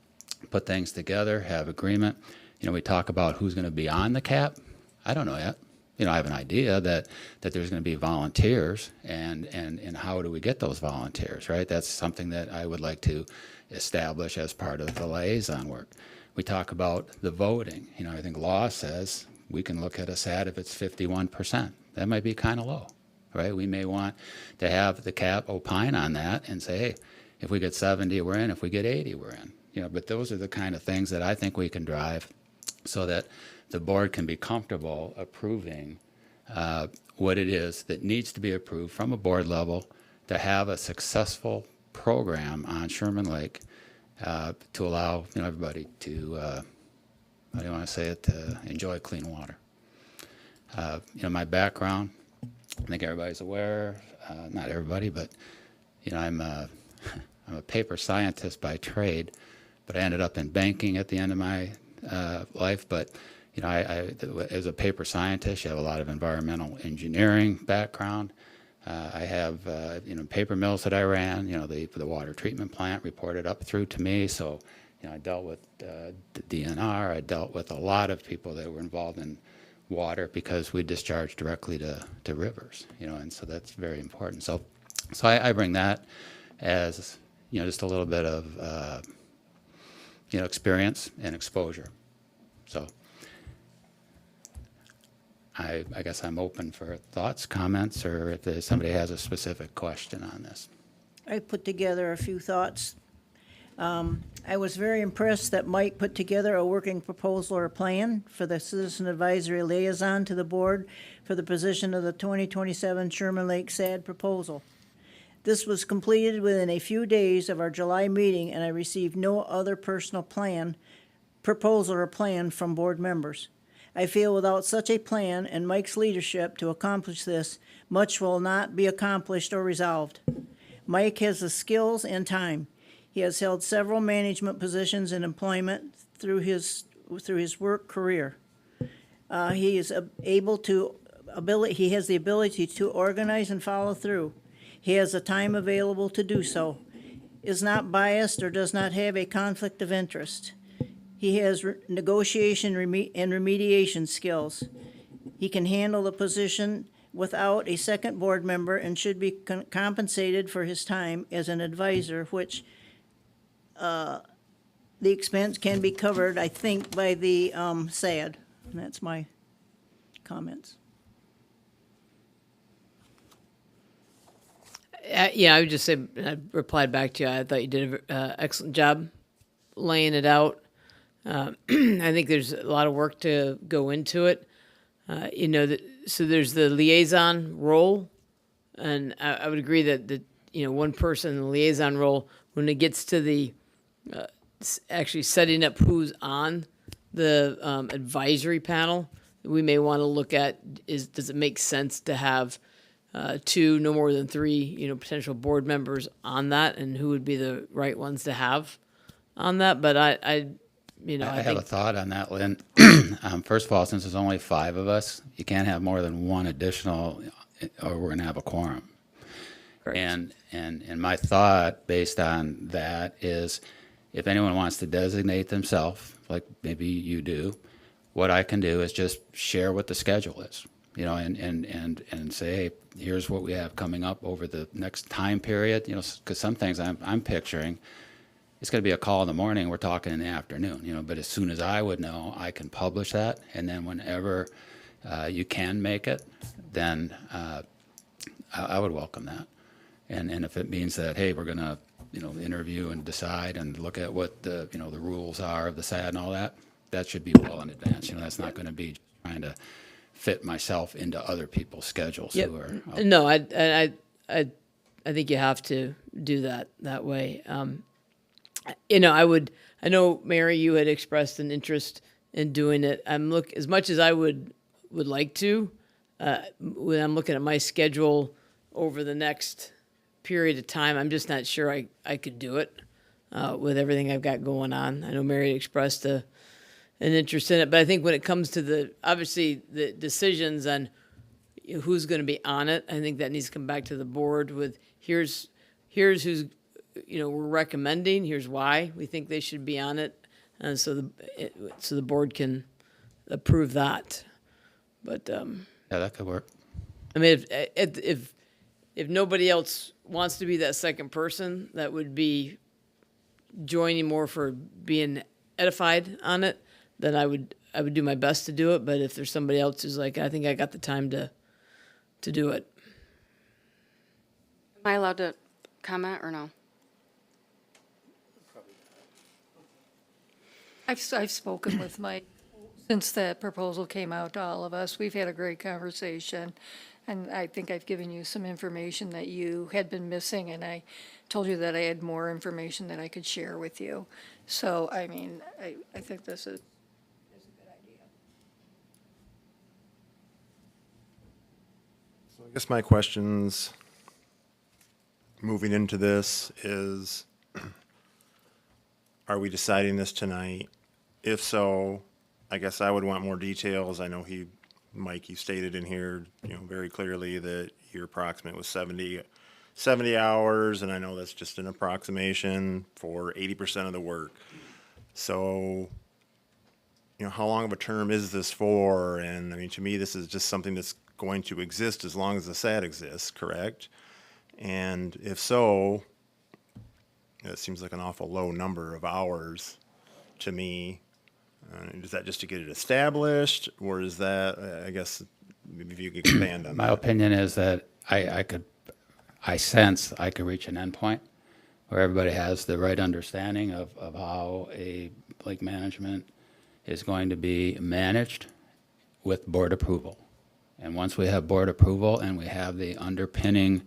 put things together, have agreement, we talk about who's going to be on the cap. I don't know yet. I have an idea that there's going to be volunteers, and how do we get those volunteers, right? That's something that I would like to establish as part of the liaison work. We talk about the voting. I think law says we can look at a SAD if it's 51%. That might be kind of low, right? We may want to have the cap opine on that and say, hey, if we get 70, we're in. If we get 80, we're in. But those are the kind of things that I think we can drive so that the board can be comfortable approving what it is that needs to be approved from a board level to have a successful program on Sherman Lake to allow, everybody to, how do you want to say it, to enjoy clean water. My background, I think everybody's aware, not everybody, but, I'm I'm a paper scientist by trade, but I ended up in banking at the end of my life. But as a paper scientist, you have a lot of environmental engineering background. I have paper mills that I ran. The water treatment plant reported up through to me. So I dealt with the DNR. I dealt with a lot of people that were involved in water because we discharge directly to rivers. And so that's very important. So I bring that as just a little bit of experience and exposure. So I guess I'm open for thoughts, comments, or if somebody has a specific question on this. I put together a few thoughts. I was very impressed that Mike put together a working proposal or plan for the Citizen Advisory Liaison to the board for the position of the 2027 Sherman Lake SAD proposal. This was completed within a few days of our July meeting, and I received no other personal proposal or plan from board members. I feel without such a plan and Mike's leadership to accomplish this, much will not be accomplished or resolved. Mike has the skills and time. He has held several management positions in employment through his work career. He has the ability to organize and follow through. He has the time available to do so, is not biased or does not have a conflict of interest. He has negotiation and remediation skills. He can handle the position without a second board member and should be compensated for his time as an advisor, which the expense can be covered, I think, by the SAD. And that's my comments. I would just say, I replied back to you, I thought you did an excellent job laying it out. I think there's a lot of work to go into it. So there's the liaison role, and I would agree that one person in the liaison role, when it gets to the actually setting up who's on the advisory panel, we may want to look at does it make sense to have two, no more than three, potential board members on that, and who would be the right ones to have on that. But I have a thought on that, Lynn. First of all, since there's only 5 of us, you can't have more than one additional, or we're going to have a quorum. Correct. And my thought based on that is, if anyone wants to designate themselves, like maybe you do, what I can do is just share what the schedule is, and say, hey, here's what we have coming up over the next time period, because some things I'm picturing, it's going to be a call in the morning, we're talking in the afternoon, but as soon as I would know, I can publish that, and then whenever you can make it, then I would welcome that. And if it means that, hey, we're going to, interview and decide and look at what the rules are of the SAD and all that, that should be well in advance. That's not going to be trying to fit myself into other people's schedules. Yep. Who are, No, I think you have to do that way. I know, Mary, you had expressed an interest in doing it. As much as I would like to, when I'm looking at my schedule over the next period of time, I'm just not sure I could do it with everything I've got going on. I know Mary expressed an interest in it, but I think when it comes to obviously the decisions on who's going to be on it, I think that needs to come back to the board with here's who's we're recommending, here's why we think they should be on it, and so the board can approve that. But yeah, that could work. I mean, if nobody else wants to be that second person, that would be joining more for being edified on it, then I would do my best to do it. But if there's somebody else who's like, I think I got the time to do it. Am I allowed to comment or no? I've spoken with Mike since that proposal came out to all of us. We've had a great conversation, And I think I've given you some information that you had been missing, and I told you that I had more information that I could share with you. So, I mean, I think this is a good idea. So I guess my questions moving into this is, are we deciding this tonight? If so, I guess I would want more details. I know Mike, you stated in here, very clearly that your approximate was 70 hours, and I know that's just an approximation for 80% of the work. So, how long of a term is this for? And I mean, to me, this is just something that's going to exist as long as the SAD exists, correct? And if so, it seems like an awful low number of hours to me. Is that just to get it established, or is that, I guess, maybe if you could expand on My that? opinion is that I sense I could reach an endpoint where everybody has the right understanding of how a lake management is going to be managed with board approval. And once we have board approval and we have the underpinning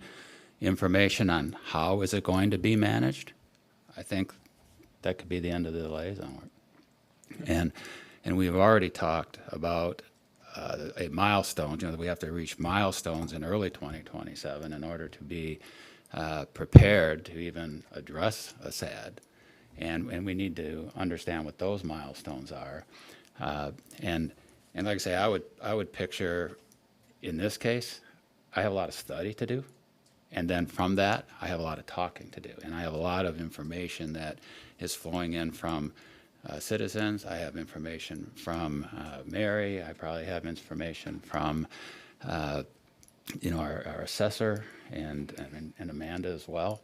information on how is it going to be managed, I think that could be the end of the liaison work. And we've already talked about a milestone, that we have to reach milestones in early 2027 in order to be prepared to even address a SAD. And we need to understand what those milestones are. And like I say, I would picture, in this case, I have a lot of study to do. And then from that, I have a lot of talking to do. And I have a lot of information that is flowing in from citizens. I have information from Mary. I probably have information from, our assessor and Amanda as well.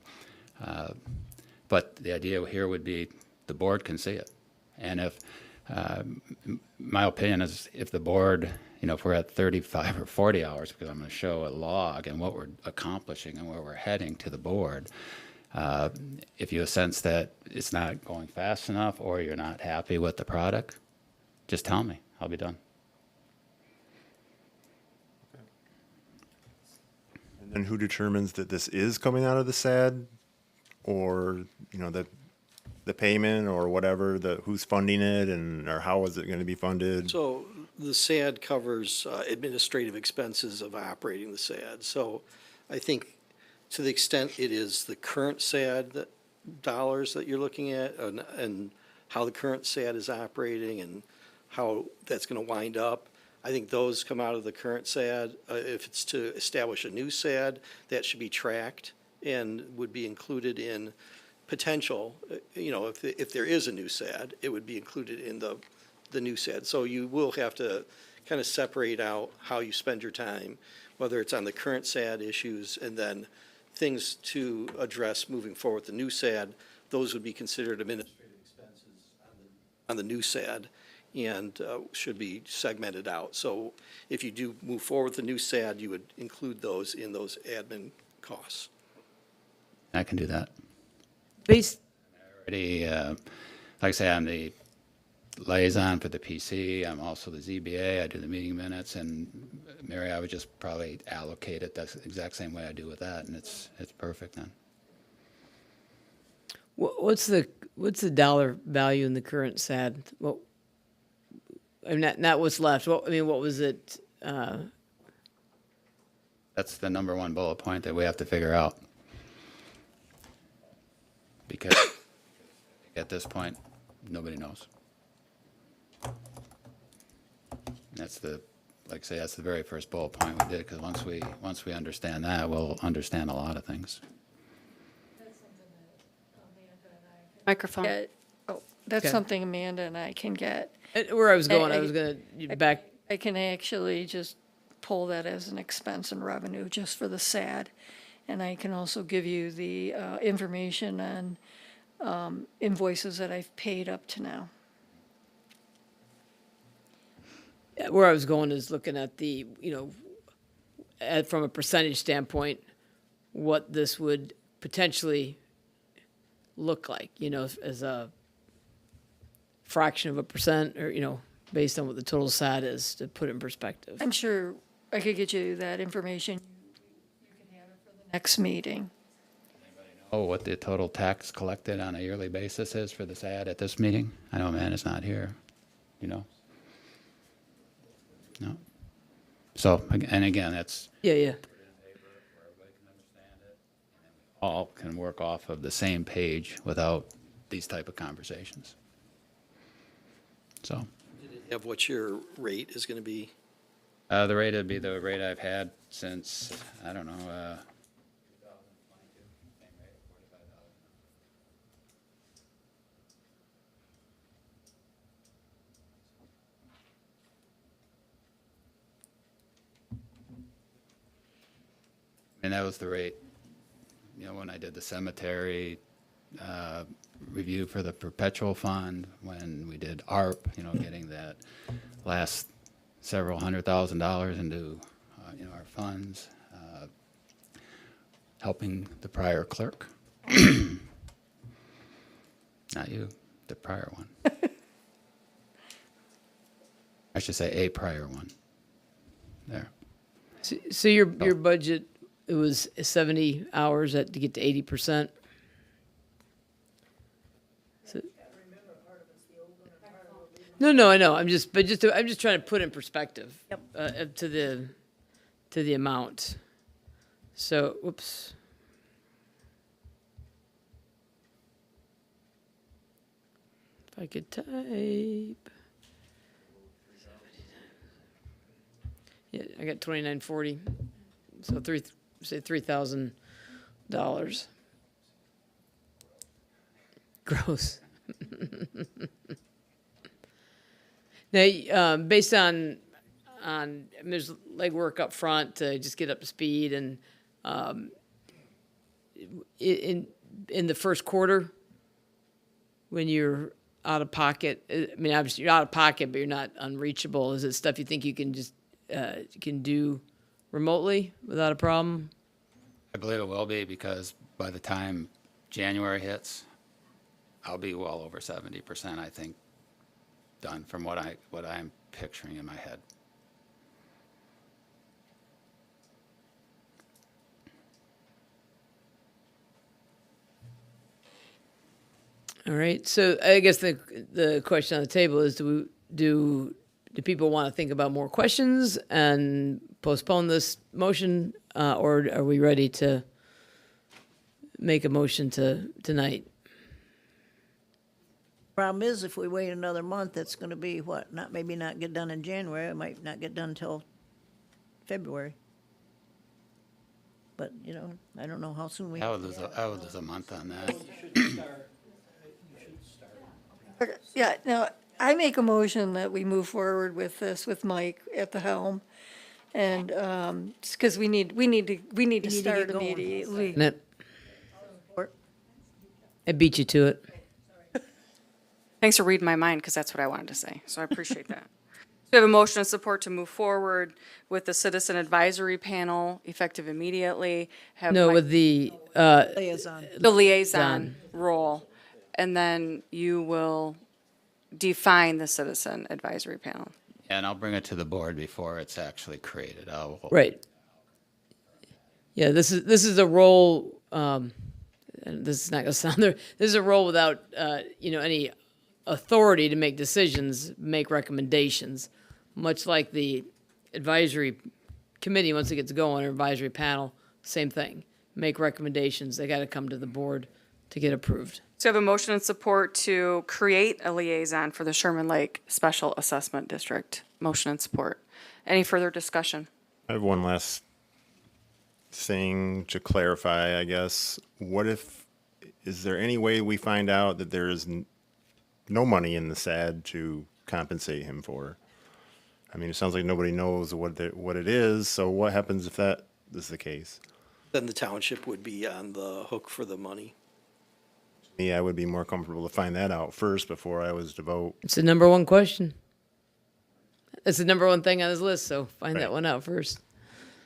But the idea here would be the board can see it. And if, my opinion is if the board, if we're at 35 or 40 hours, because I'm going to show a log and what we're accomplishing and where we're heading to the board, if you sense that it's not going fast enough or you're not happy with the product, just tell me. I'll be done. And then who determines that this is coming out of the SAD, or the payment or whatever? Who's funding it, or how is it going to be funded? So the SAD covers administrative expenses of operating the SAD. So I think to the extent it is the current SAD dollars that you're looking at, and how the current SAD is operating and how that's going to wind up, I think those come out of the current SAD. If it's to establish a new SAD, that should be tracked and would be included in potential, if there is a new SAD, it would be included in the new SAD. So you will have to kind of separate out how you spend your time, whether it's on the current SAD issues and then things to address moving forward with the new SAD. Those would be considered administrative expenses on the new SAD and should be segmented out. So if you do move forward with the new SAD, you would include those in those admin costs. I can do that. Based, Already, like I say, I'm the liaison for the PC. I'm also the ZBA. I do the meeting minutes, and Mary, I would just probably allocate it the exact same way I do with that, and it's perfect then. what's the dollar value in the current SAD? What, I mean, not what's left. What was it? That's the number one bullet point that we have to figure out. Because at this point, nobody knows. That's like I say, that's the very first bullet point we did, because once we understand that, we'll understand a lot of things. Microphone. That's Okay. something Amanda and I can get. Where I was going, I was going to back. I can actually just pull that as an expense and revenue just for the SAD. And I can also give you the information on invoices that I've paid up to now. Where I was going is looking at the, from a percentage standpoint, what this would potentially look like, as a fraction of a percent, or, based on what the total SAD is, to put it in perspective. I'm sure I could get you that information. You can have it for the next meeting. Oh, what the total tax collected on a yearly basis is for this ad at this meeting? I know man is not here, you know? No? So, and again, that's Yeah. all can work off of the same page without these type of conversations. So, Of what your rate is going to be? the rate would be the rate I've had since, I don't know, and that was the rate, you know, when I did the cemetery review for the perpetual fund, when we did ARP, you know, getting that last several $100,000 into, you know, our funds, helping the prior clerk. Not you, the prior one. I should say a prior one. There. So your budget, it was 70 hours to get to 80%? No, I know. I'm just trying to put in perspective. Yep. To the amount. So, whoops. If I could type. Yeah, I got 2940. So say $3,000 gross. Now, based on there's legwork up front to just get up to speed, and in the first quarter, when you're out of pocket, I mean, obviously you're out of pocket, but you're not unreachable. Is it stuff you think you can just can do remotely without a problem? I believe it will be, because by the time January hits, I'll be well over 70%, I think, done from what I'm picturing in my head. All right. So I guess the question on the table is: do people want to think about more questions and postpone this motion, or are we ready to make a motion tonight? Problem is, if we wait another month, it's gonna be what, maybe not get done in January, it might not get done until February. But, you know, I don't know how soon we. I would lose a month on that. Okay, yeah, now, I make a motion that we move forward with this with Mike at the helm. And, because we need to get start going. immediately. I beat you to it. Thanks for reading my mind, because that's what I wanted to say, so I appreciate that. So we have a motion of support to move forward with the Citizen Advisory Panel, effective immediately. Have No, Mike- with the Liaison. the liaison role, and then you will define the Citizen Advisory Panel. And I'll bring it to the board before it's actually created. right. Yeah, this is a role. And this is not going to sound there. This is a role without any authority to make decisions, make recommendations, much like the advisory committee once it gets going, or advisory panel, same thing. Make recommendations. They got to come to the board to get approved. So I have a motion and support to create a liaison for the Sherman Lake Special Assessment District. Motion and support. Any further discussion? I have one last thing to clarify, I guess. Is there any way we find out that there is no money in the SAD to compensate him for? I mean, it sounds like nobody knows what it is, so what happens if that is the case? Then the township would be on the hook for the money. Me, I would be more comfortable to find that out first before I was to vote. It's the number one question. It's the number one thing on his list, so find that Right. one out first.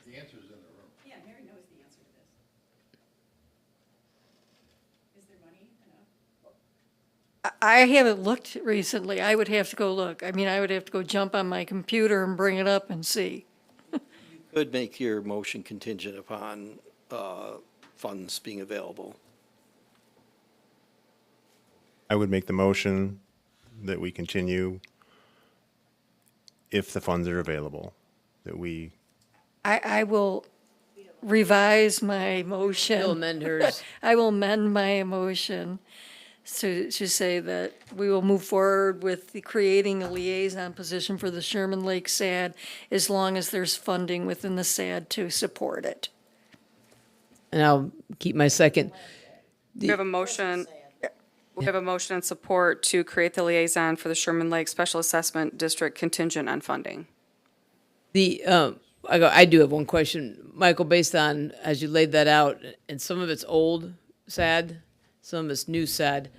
The answer's in the room. Yeah, Mary knows the answer to this. Is there money enough? I haven't looked recently. I would have to go look. I mean, I would have to go jump on my computer and bring it up and see. You Could make your motion contingent upon funds being available. I would make the motion that we continue if the funds are available, that we, I will revise my motion. You'll amend hers. I will amend my motion to say that we will move forward with the creating a liaison position for the Sherman Lake SAD as long as there's funding within the SAD to support it. And I'll keep my second. We have a motion. We have a motion and support to create the liaison for the Sherman Lake Special Assessment District contingent on funding. I do have one question, Michael, based on, as you laid that out, and some of it's old SAD, some of it's new SAD.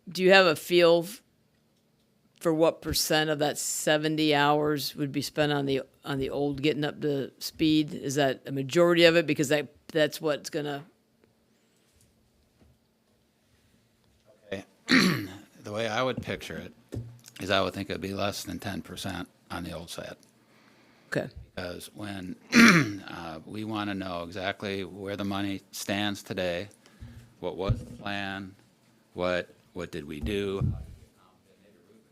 Do you have a feel for what percent of that 70 hours would be spent on the old getting up to speed? Is that a majority of it? Because that's what's gonna. The way I would picture it is I would think it'd be less than 10% on the old SAD. Okay. Because when we want to know exactly where the money stands today, what was the plan, what did we do?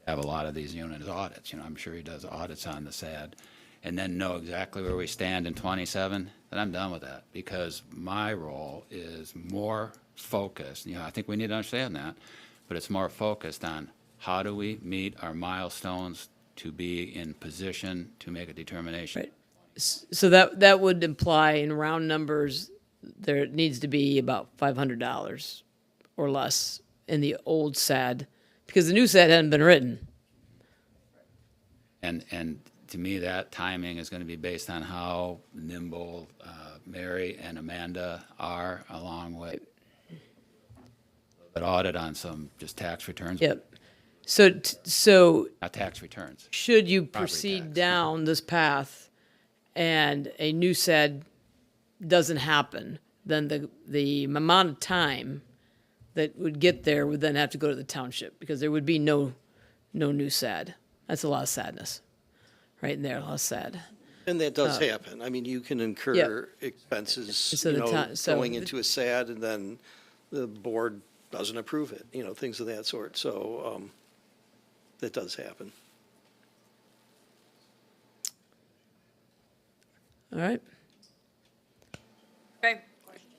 Have a lot of these unit audits, I'm sure he does audits on the SAD, and then know exactly where we stand in 27, then I'm done with that, because my role is more focused, I think we need to understand that, but it's more focused on how do we meet our milestones to be in position to make a determination. Right. So that would imply, in round numbers, there needs to be about $500 or less in the old SAD, because the new SAD hadn't been written. And to me, that timing is going to be based on how nimble Mary and Amanda are, along with an audit on some just tax returns. Yep. So Not tax returns. should you Property proceed tax. down this path and a new SAD doesn't happen, then the amount of time that would get there would then have to go to the township, because there would be no new SAD. That's a lot of sadness, right in there, a lot of sad. And that does happen. I mean, you can incur expenses, So you the know, ti- so going the- into a SAD, and then the board doesn't approve it, things of that sort. So that does happen. All right. Okay.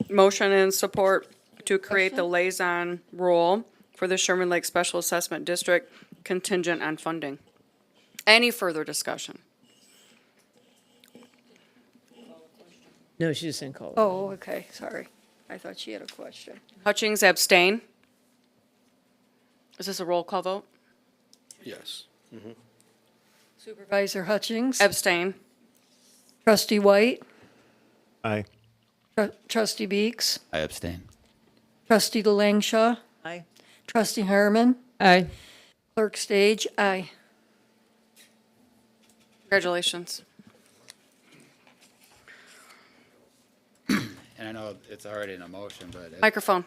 Motion and support to create the liaison role for the Sherman Lake Special Assessment District contingent on funding. Any further discussion? No, she just didn't call. Oh, okay, sorry. I thought she had a question. Hutchings abstain. Is this a roll call vote? Yes. Supervisor Hutchings? Abstain. Trustee White? aye. Trustee Beeks? I abstain. Trustee DeLangshaw? Aye. Trustee Harmon? Aye. Clerk Stage? Aye. Congratulations. And I know it's already in a motion, but Microphone.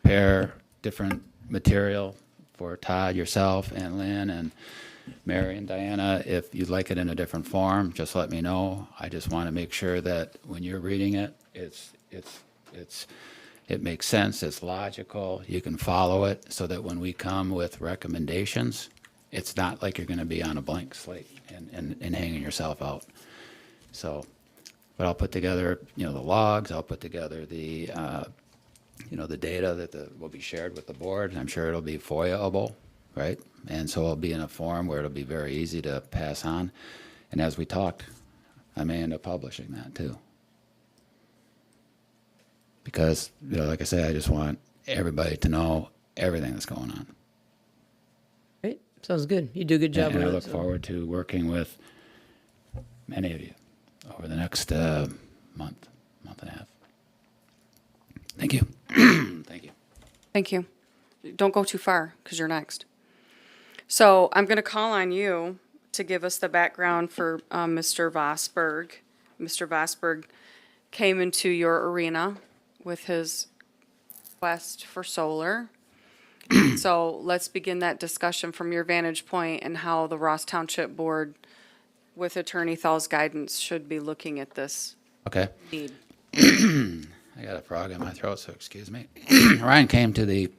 prepare different material for Todd, yourself, and Lynn, and Mary and Diana. If you'd like it in a different form, just let me know. I just want to make sure that when you're reading it, it makes sense, it's logical, you can follow it, so that when we come with recommendations, it's not like you're going to be on a blank slate and hanging yourself out. So, but I'll put together, the logs, I'll put together the, the data that will be shared with the board. I'm sure it'll be FOIA-able, right? And so it'll be in a form where it'll be very easy to pass on. And as we talked, I may end up publishing that too. Because, like I say, I just want everybody to know everything that's going on. Great. Sounds good. You do a good job And I with look it. forward to working with many of you over the next month and a half. Thank you. Thank you. Thank you. Don't go too far, because you're next. So I'm going to call on you to give us the background for Mr. Vosberg. Mr. Vosberg came into your arena with his quest for solar. So let's begin that discussion from your vantage point and how the Ross Township Board with Attorney Thal's guidance, should be looking at this Okay. need. I got a frog in my throat, so excuse me. Ryan came to the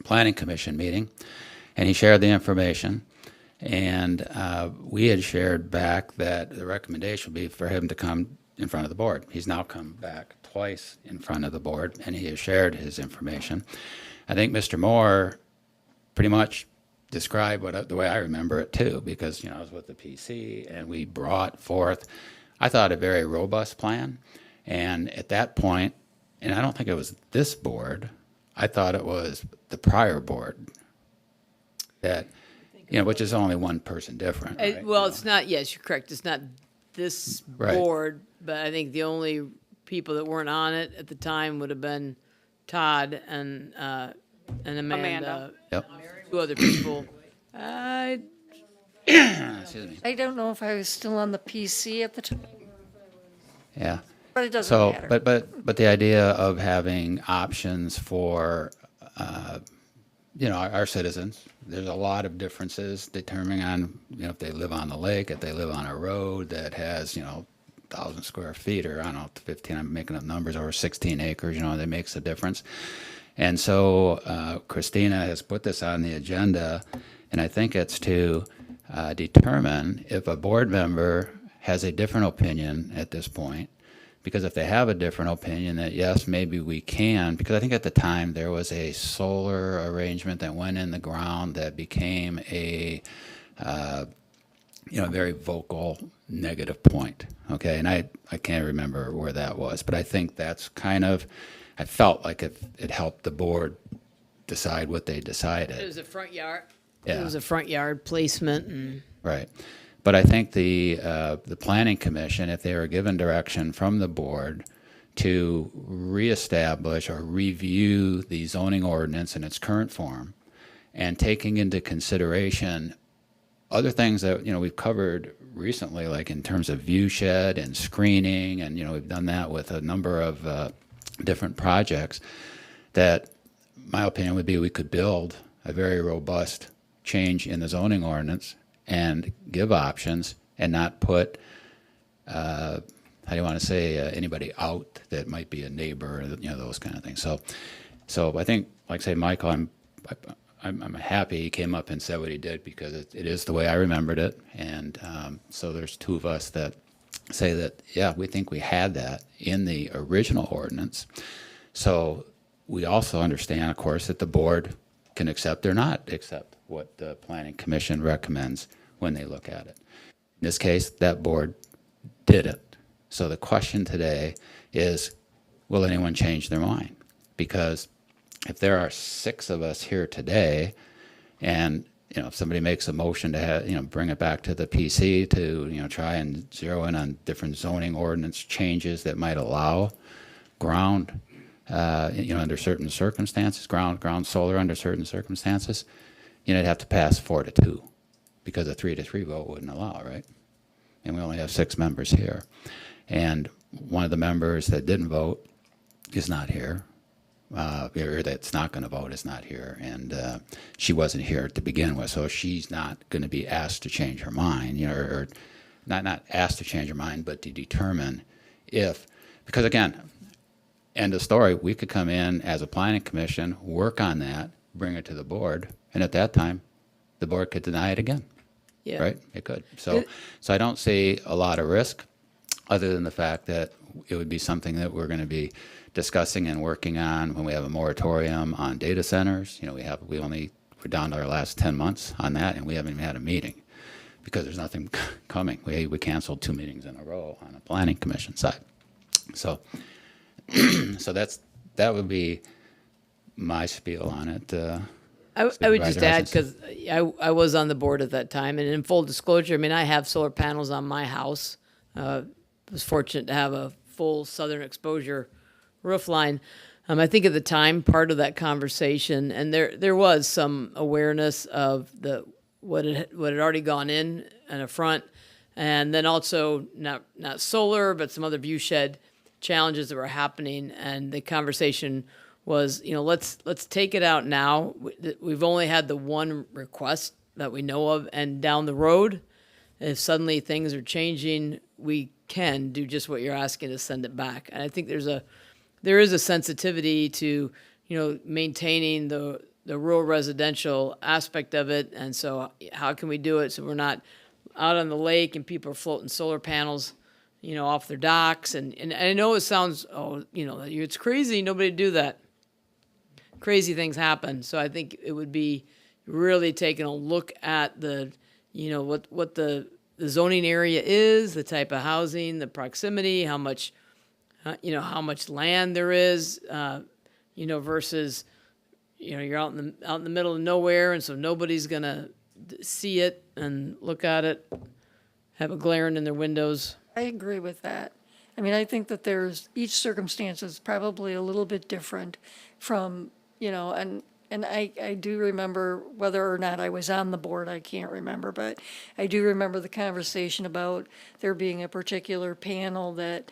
Planning Commission meeting, and he shared the information. And we had shared back that the recommendation would be for him to come in front of the board. He's now come back twice in front of the board, and he has shared his information. I think Mr. Moore pretty much described the way I remember it too, because I was with the PC, and we brought forth, I thought, a very robust plan. And at that point, and I don't think it was this board, I thought it was the prior board that, which is only one person different. Right? Well, it's not, yes, you're correct. It's not this Right. board, but I think the only people that weren't on it at the time would have been Todd and Amanda. Yep. Two other people. Excuse me. I don't know if I was still on the PC at the time, Yeah. but it doesn't So, matter. but the idea of having options for, our citizens, there's a lot of differences determining on, if they live on the lake, if they live on a road that has, 1,000 square feet, or I don't know, 15, I'm making up numbers, or 16 acres, that makes a difference. And so Christina has put this on the agenda, and I think it's to determine if a board member has a different opinion at this point. Because if they have a different opinion, that yes, maybe we can, because I think at the time there was a solar arrangement that went in the ground that became a very vocal negative point. Okay, and I can't remember where that was, but I think that's I felt like it helped the board decide what they decided. It was a front yard. Yeah. It was a front yard placement and. Right. But I think the Planning Commission, if they were given direction from the board to reestablish or review the zoning ordinance in its current form, and taking into consideration other things that we've covered recently, like in terms of view shed and screening, and we've done that with a number of different projects, that my opinion would be we could build a very robust change in the zoning ordinance and give options and not put, how do you want to say, anybody out that might be a neighbor, those kind of things. So I think, like I say, Michael, I'm happy he came up and said what he did, because it is the way I remembered it. And so there's two of us that say that, yeah, we think we had that in the original ordinance. So we also understand, of course, that the board can accept or not accept what the Planning Commission recommends when they look at it. In this case, that board did it. So the question today is, will anyone change their mind? Because if there are 6 of us here today, and if somebody makes a motion to have, bring it back to the PC to try and zero in on different zoning ordinance changes that might allow ground, under certain circumstances, ground solar under certain circumstances, it'd have to pass 4-2, because a 3-3 vote wouldn't allow, right? And we only have 6 members here, and one of the members that didn't vote is not here. Or that's not going to vote is not here, and she wasn't here to begin with, so she's not going to be asked to change her mind, or not asked to change her mind, but to determine if, because again, end of story, we could come in as a planning commission, work on that, bring it to the board, and at that time, the board could deny it again. Yeah. Right? It could. So I don't see a lot of risk, other than the fact that it would be something that we're going to be discussing and working on when we have a moratorium on data centers. We're down to our last 10 months on that, and we haven't even had a meeting because there's nothing coming. We canceled 2 meetings in a row on the Planning Commission side. So that would be my spiel on it. I would just Supervisor add, Hutchins. because I was on the board at that time, and in full disclosure, I have solar panels on my house. Was fortunate to have a full southern exposure roof line. I think at the time, part of that conversation, and there was some awareness of what had already gone in a front, and then also not solar, but some other view shed challenges that were happening, and the conversation was, let's take it out now. We've only had the one request that we know of, and down the road, if suddenly things are changing, we can do just what you're asking to send it back. And I think there is a sensitivity to, maintaining the rural residential aspect of it. And so how can we do it so we're not out on the lake and people are floating solar panels, off their docks? And I know it sounds, it's crazy, nobody do that. Crazy things happen. So I think it would be really taking a look at what the zoning area is, the type of housing, the proximity, how much land there is, versus, you're out in the middle of nowhere, and so nobody's gonna see it and look at it, have a glaring in their windows. I agree with that. I mean, I think that each circumstance is probably a little bit different from, and I do remember, whether or not I was on the board, I can't remember, but I do remember the conversation about there being a particular panel that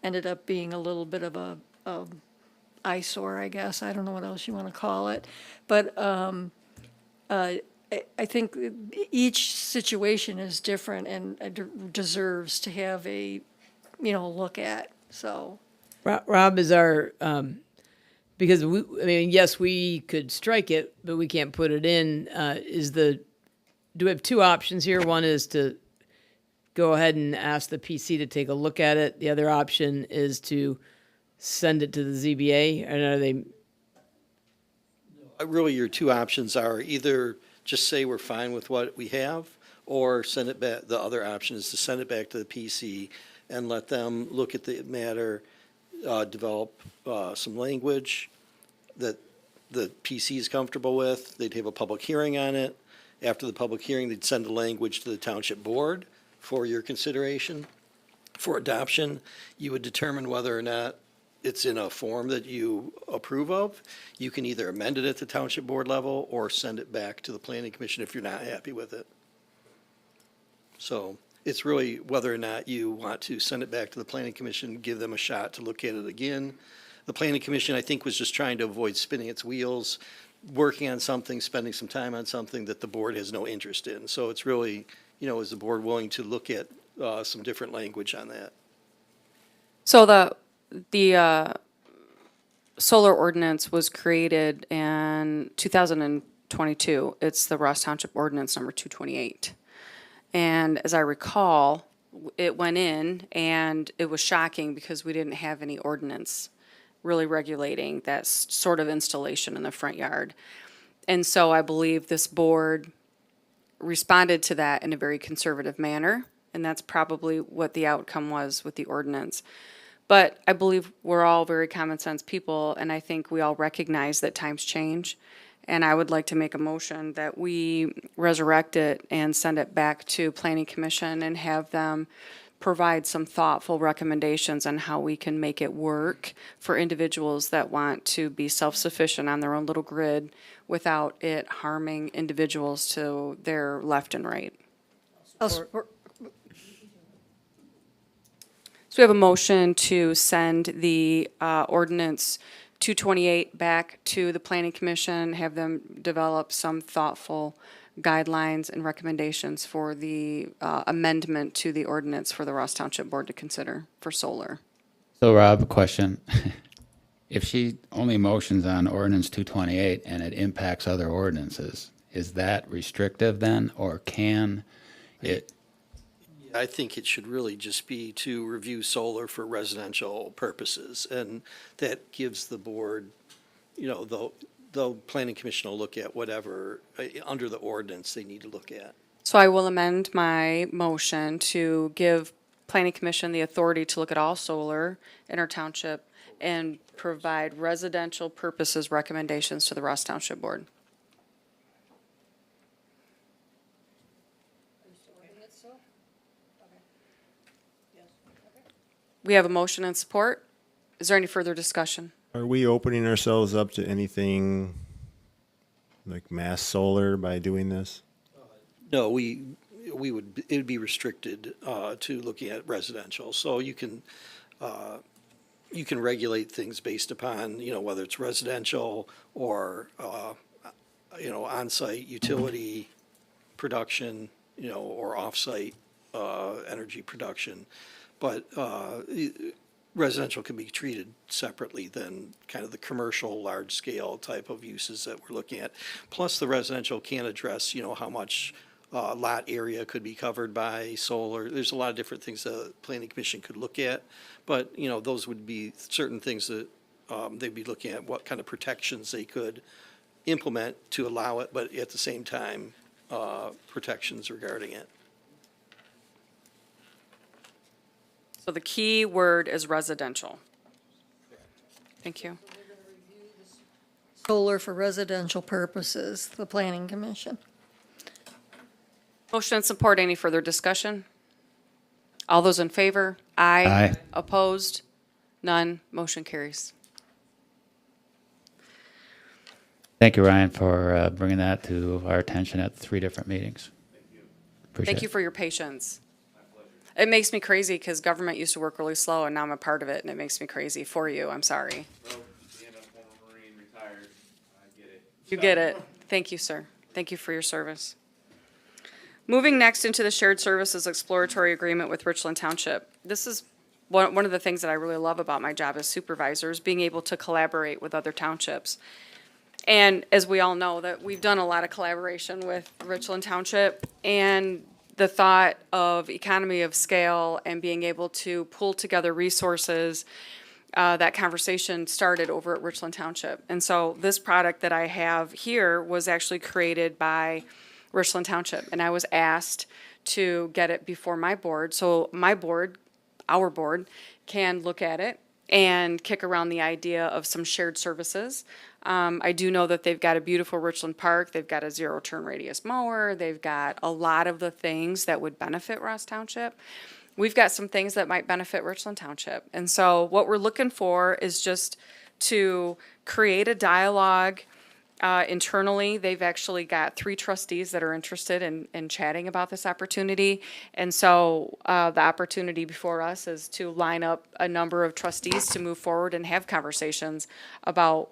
ended up being a little bit of a eyesore, I guess. I don't know what else you want to call it. But I think each situation is different and deserves to have a, look at, so. Rob is our, because yes, we could strike it, but we can't put it in, do we have two options here? One is to go ahead and ask the PC to take a look at it. The other option is to send it to the ZBA, and are they? Really, your two options are either just say we're fine with what we have, or send it back. The other option is to send it back to the PC and let them look at the matter, develop some language that the PC is comfortable with. They'd have a public hearing on it. After the public hearing, they'd send the language to the township board for your consideration. For adoption, you would determine whether or not it's in a form that you approve of. You can either amend it at the township board level or send it back to the planning commission if you're not happy with it. So it's really whether or not you want to send it back to the planning commission, give them a shot to look at it again. The planning commission, I think, was just trying to avoid spinning its wheels, working on something, spending some time on something that the board has no interest in. So it's really, is the board willing to look at some different language on that? So the solar ordinance was created in 2022. It's the Ross Township Ordinance number 228. And as I recall, it went in and it was shocking because we didn't have any ordinance really regulating that sort of installation in the front yard. And so I believe this board responded to that in a very conservative manner, and that's probably what the outcome was with the ordinance. But I believe we're all very common sense people, and I think we all recognize that times change. And I would like to make a motion that we resurrect it and send it back to Planning Commission and have them provide some thoughtful recommendations on how we can make it work for individuals that want to be self-sufficient on their own little grid without it harming individuals to their left and right. So we have a motion to send the ordinance 228 back to the Planning Commission, have them develop some thoughtful guidelines and recommendations for the amendment to the ordinance for the Ross Township Board to consider for solar. So Rob, a question. If she only motions on ordinance 228 and it impacts other ordinances, is that restrictive then, or can it? I think it should really just be to review solar for residential purposes, and that gives the board, the planning commission will look at whatever, under the ordinance they need to look at. So I will amend my motion to give Planning Commission the authority to look at all solar in our township and provide residential purposes recommendations to the Ross Township Board. We have a motion and support. Is there any further discussion? Are we opening ourselves up to anything like mass solar by doing this? No, it would be restricted to looking at residential. So you can regulate things based upon, whether it's residential or, on-site utility production. or off-site energy production. But residential can be treated separately than kind of the commercial, large-scale type of uses that we're looking at. Plus, the residential can address, how much lot area could be covered by solar. There's a lot of different things the Planning Commission could look at. But, those would be certain things that they'd be looking at, what kind of protections they could implement to allow it, but at the same time, protections regarding it. So the key word is residential. Thank you. Solar for residential purposes, the Planning Commission. Motion and support. Any further discussion? All those in favor? Aye. Aye. Opposed? None. Motion carries. Thank you, Ryan, for bringing that to our attention at 3 different meetings. Appreciate Thank you it. for your patience. It makes me crazy because government used to work really slow and now I'm a part of it and it makes me crazy for you. I'm sorry. You get it. Thank you, sir. Thank you for your service. Moving next into the shared services exploratory agreement with Richland Township. This is one of the things that I really love about my job as supervisors, being able to collaborate with other townships. And as we all know, that we've done a lot of collaboration with Richland Township, and the thought of economy of scale and being able to pull together resources, that conversation started over at Richland Township. And so this product that I have here was actually created by Richland Township, and I was asked to get it before my board. So my board, our board, can look at it and kick around the idea of some shared services. I do know that they've got a beautiful Richland Park. They've got a zero turn radius mower. They've got a lot of the things that would benefit Ross Township. We've got some things that might benefit Richland Township. And so what we're looking for is just to create a dialogue internally. They've actually got 3 trustees that are interested in chatting about this opportunity. And so the opportunity before us is to line up a number of trustees to move forward and have conversations about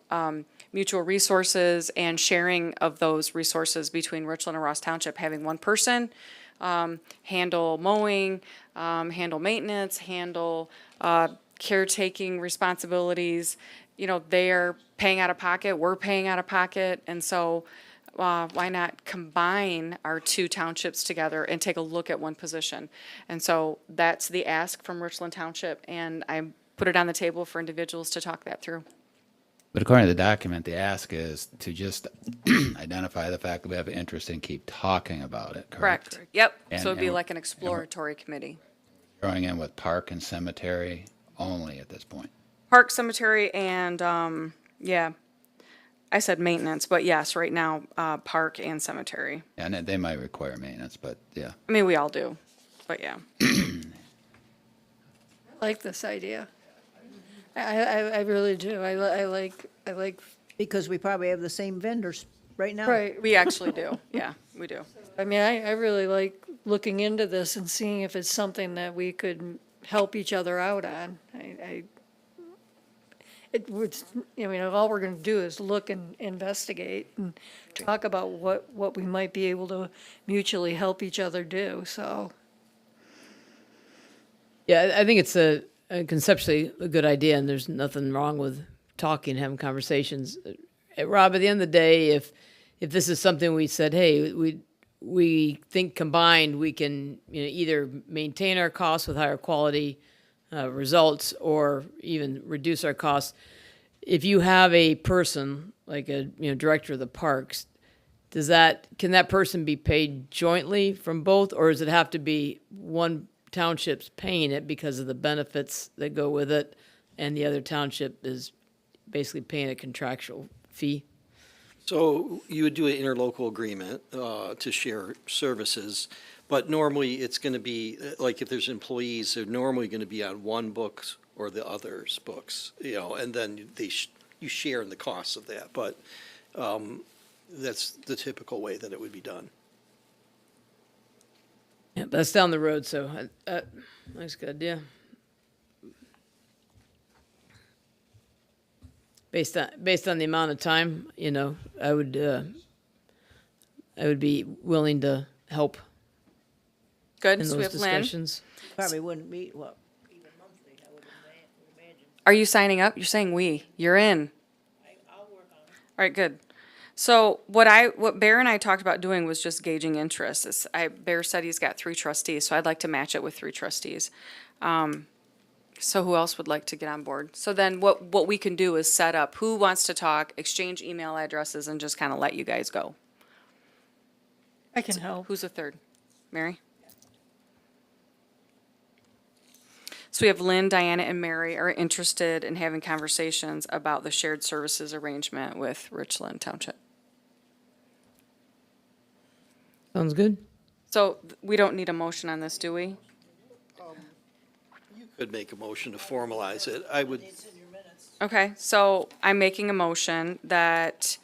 mutual resources and sharing of those resources between Richland and Ross Township, having one person handle mowing, handle maintenance, handle caretaking responsibilities. They're paying out of pocket, we're paying out of pocket, and so why not combine our 2 townships together and take a look at one position? And so that's the ask from Richland Township, and I put it on the table for individuals to talk that through. But according to the document, the ask is to just identify the fact that we have an interest and keep talking about it, correct? Yep, And- so it'd be and- like an exploratory committee. Going in with park and cemetery only at this point. Park, cemetery, and, yeah, I said maintenance, but yes, right now, park and cemetery. And they might require maintenance, but yeah. I mean, we all do, but yeah. I like this idea. I really do. I like, Because we probably have the same vendors right now. right. We actually do, yeah, we do. I mean, I really like looking into this and seeing if it's something that we could help each other out on. It would, all we're gonna do is look and investigate and talk about what we might be able to mutually help each other do, so. Yeah, I think it's a conceptually a good idea, and there's nothing wrong with talking, having conversations. Rob, at the end of the day, if this is something we said, hey, we think combined we can either maintain our costs with higher quality results or even reduce our costs. If you have a person like a director of the parks, can that person be paid jointly from both, or does it have to be one township's paying it because of the benefits that go with it, and the other township is basically paying a contractual fee? So you would do an interlocal agreement to share services, but normally it's going to be, like if there's employees, they're normally going to be on one books or the other's books, and then you share in the costs of that. But that's the typical way that it would be done. Yeah, but that's down the road, so that's good, yeah. Based on the amount of time, I would be willing to help Good, in so we those have Lynn. discussions. Probably wouldn't meet, what, even monthly, I would imagine. Are you signing up? You're saying we. You're in. I'll work on it. All right, good. So what Bear and I talked about doing was just gauging interest. Bear said he's got 3 trustees, so I'd like to match it with 3 trustees. So who else would like to get on board? So then what we can do is set up who wants to talk, exchange email addresses, and just kind of let you guys go. I can help. Who's the third? Mary? So we have Lynn, Diana, and Mary are interested in having conversations about the shared services arrangement with Richland Township. Sounds good. So we don't need a motion on this, do we? Could make a motion to formalize it. I would, Okay, so I'm making a motion that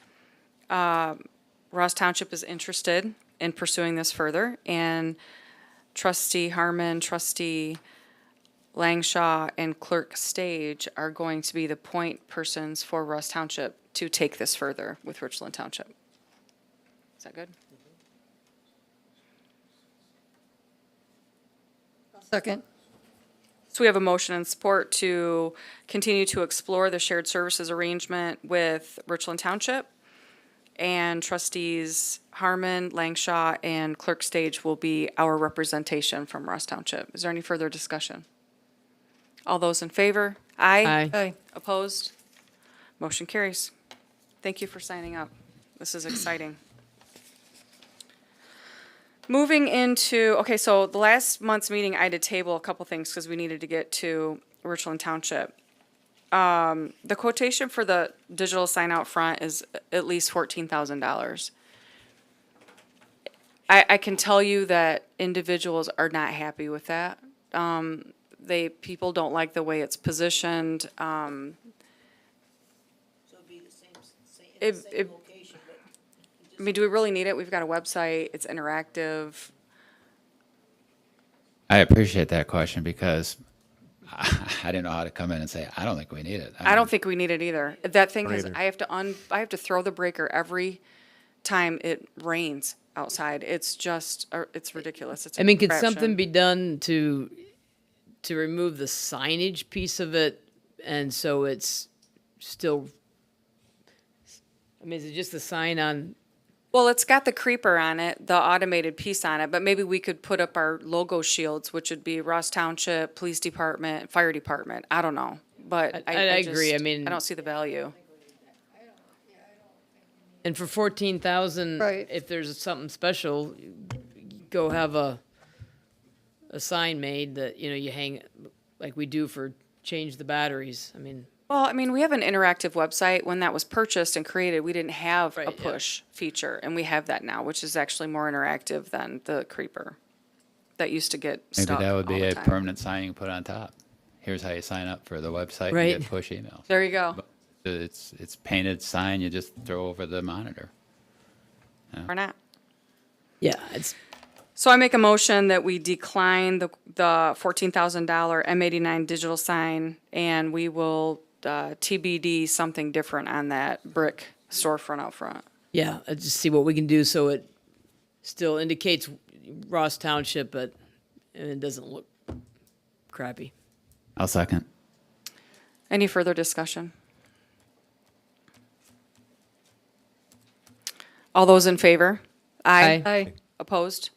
Ross Township is interested in pursuing this further, and trustee Harmon, trustee Langshaw, and clerk Stage are going to be the point persons for Ross Township to take this further with Richland Township. Is that good? Second. So we have a motion and support to continue to explore the shared services arrangement with Richland Township. And trustees Harmon, Langshaw, and Clerk Stage will be our representation from Ross Township. Is there any further discussion? All those in favor? Aye. Aye. Opposed? Motion carries. Thank you for signing up. This is exciting. Moving into, okay, so the last month's meeting, I had to table a couple things because we needed to get to Richland Township. The quotation for the digital sign out front is at least $14,000. I can tell you that individuals are not happy with that. People don't like the way it's positioned. So it'd be the same It- location, but I mean, do we really need it? We've got a website, it's interactive. I appreciate that question because I didn't know how to come in and say, I don't think we need it. I don't think we need it either. That thing is, either. I have to throw the breaker every time it rains outside. It's just, it's ridiculous. It's a I mean, could crap something show. be done to remove the signage piece of it, and so it's still? I mean, is it just the sign on? Well, it's got the creeper on it, the automated piece on it, but maybe we could put up our logo shields, which would be Ross Township, Police Department, Fire Department. I don't know, but I agree. just- I mean- I don't see the value. And for 14,000, Right. if there's something special, go have a sign made that, you hang, like we do for change the batteries. I mean, Well, I mean, we have an interactive website. When that was purchased and created, we didn't have Right, a yeah. push feature, and we have that now, which is actually more interactive than the creeper that used to get Maybe stuck that would all be the a time. permanent sign you can put on top. Here's how you sign up for the website Right. and get push emails. There you go. It's painted sign you just throw over the monitor. Or not. yeah, it's So I make a motion that we decline the $14,000 M89 digital sign, and we will TBD something different on that brick storefront out front. yeah. I just see what we can do so it still indicates Ross Township, but and it doesn't look crappy. I'll second. Any further discussion? All those in favor? Aye. Aye. Opposed?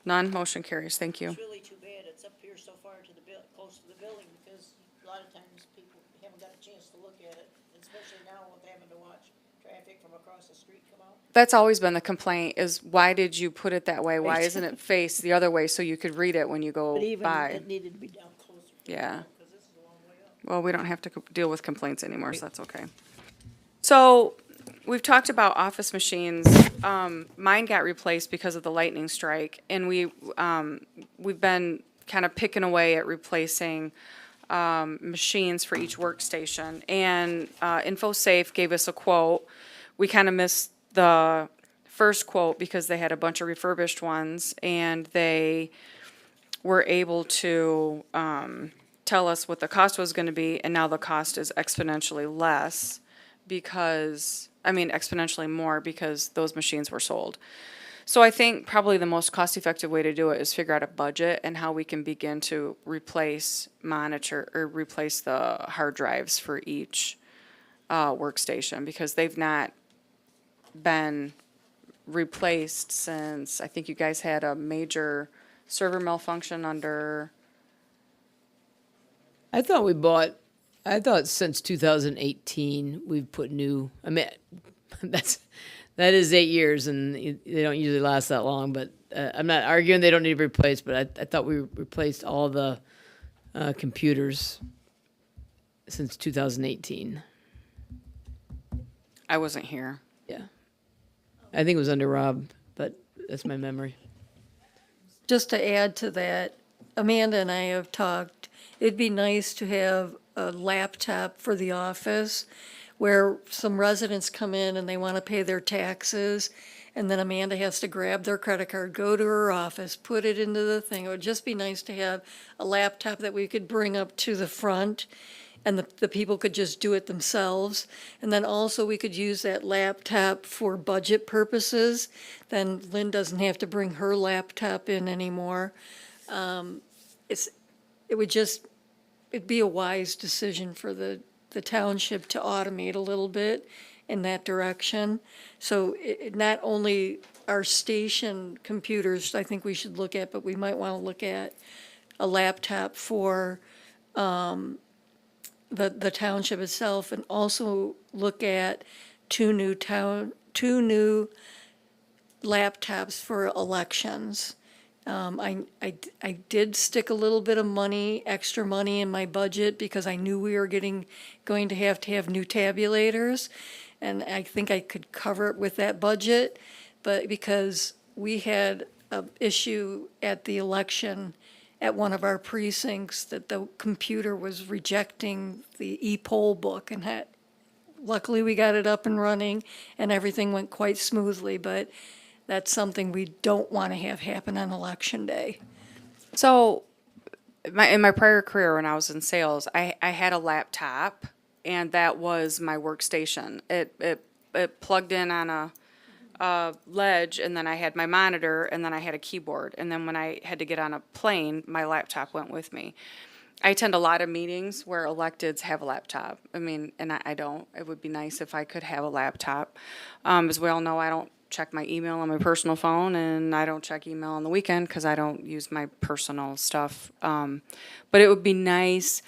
None? Motion carries. Thank you. it's really too bad it's up here so far to the close to the building, because a lot of times people haven't got a chance to look at it, especially now with having to watch traffic from across the street come out. That's always been the complaint, is why did you put it that way? Why Right. isn't it faced the other way so you could read it when you go But even, by? it needed to be down closer. Yeah. Because this is a long way up. Well, we don't have to deal with complaints anymore, so that's okay. So, we've talked about office machines. Mine got replaced because of the lightning strike, and we've been kind of picking away at replacing machines for each workstation. And InfoSafe gave us a quote. We kind of missed the first quote because they had a bunch of refurbished ones, and they were able to tell us what the cost was going to be, and now the cost is exponentially less because, exponentially more because those machines were sold. So I think probably the most cost-effective way to do it is figure out a budget and how we can begin to replace the hard drives for each workstation, because they've not been replaced since, I think you guys had a major server malfunction under, I thought since 2018, we've put new, I mean, that is 8 years, and they don't usually last that long, but I'm not arguing they don't need to be replaced, but I thought we replaced all the computers since 2018. I wasn't here. Yeah. I think it was under Rob, but that's my memory. Just to add to that, Amanda and I have talked, it'd be nice to have a laptop for the office where some residents come in and they want to pay their taxes, and then Amanda has to grab their credit card, go to her office, put it into the thing. It would just be nice to have a laptop that we could bring up to the front, and the people could just do it themselves. And then also we could use that laptop for budget purposes. Then Lynn doesn't have to bring her laptop in anymore. It'd be a wise decision for the township to automate a little bit in that direction. So not only our station computers, I think we should look at, but we might want to look at a laptop for the township itself, and also look at two new laptops for elections. I did stick a little bit of extra money in my budget, because I knew we were going to have new tabulators, and I think I could cover it with that budget. But because we had an issue at the election at one of our precincts, that the computer was rejecting the e-poll book, and luckily we got it up and running and everything went quite smoothly, but that's something we don't want to have happen on election day. So in my prior career when I was in sales, I had a laptop, and that was my workstation. It plugged in on a ledge, and then I had my monitor, and then I had a keyboard. And then when I had to get on a plane, my laptop went with me. I attend a lot of meetings where electeds have a laptop. I mean, and I don't. It would be nice if I could have a laptop. As we all know, I don't check my email on my personal phone, and I don't check email on the weekend because I don't use my personal stuff. But it would be nice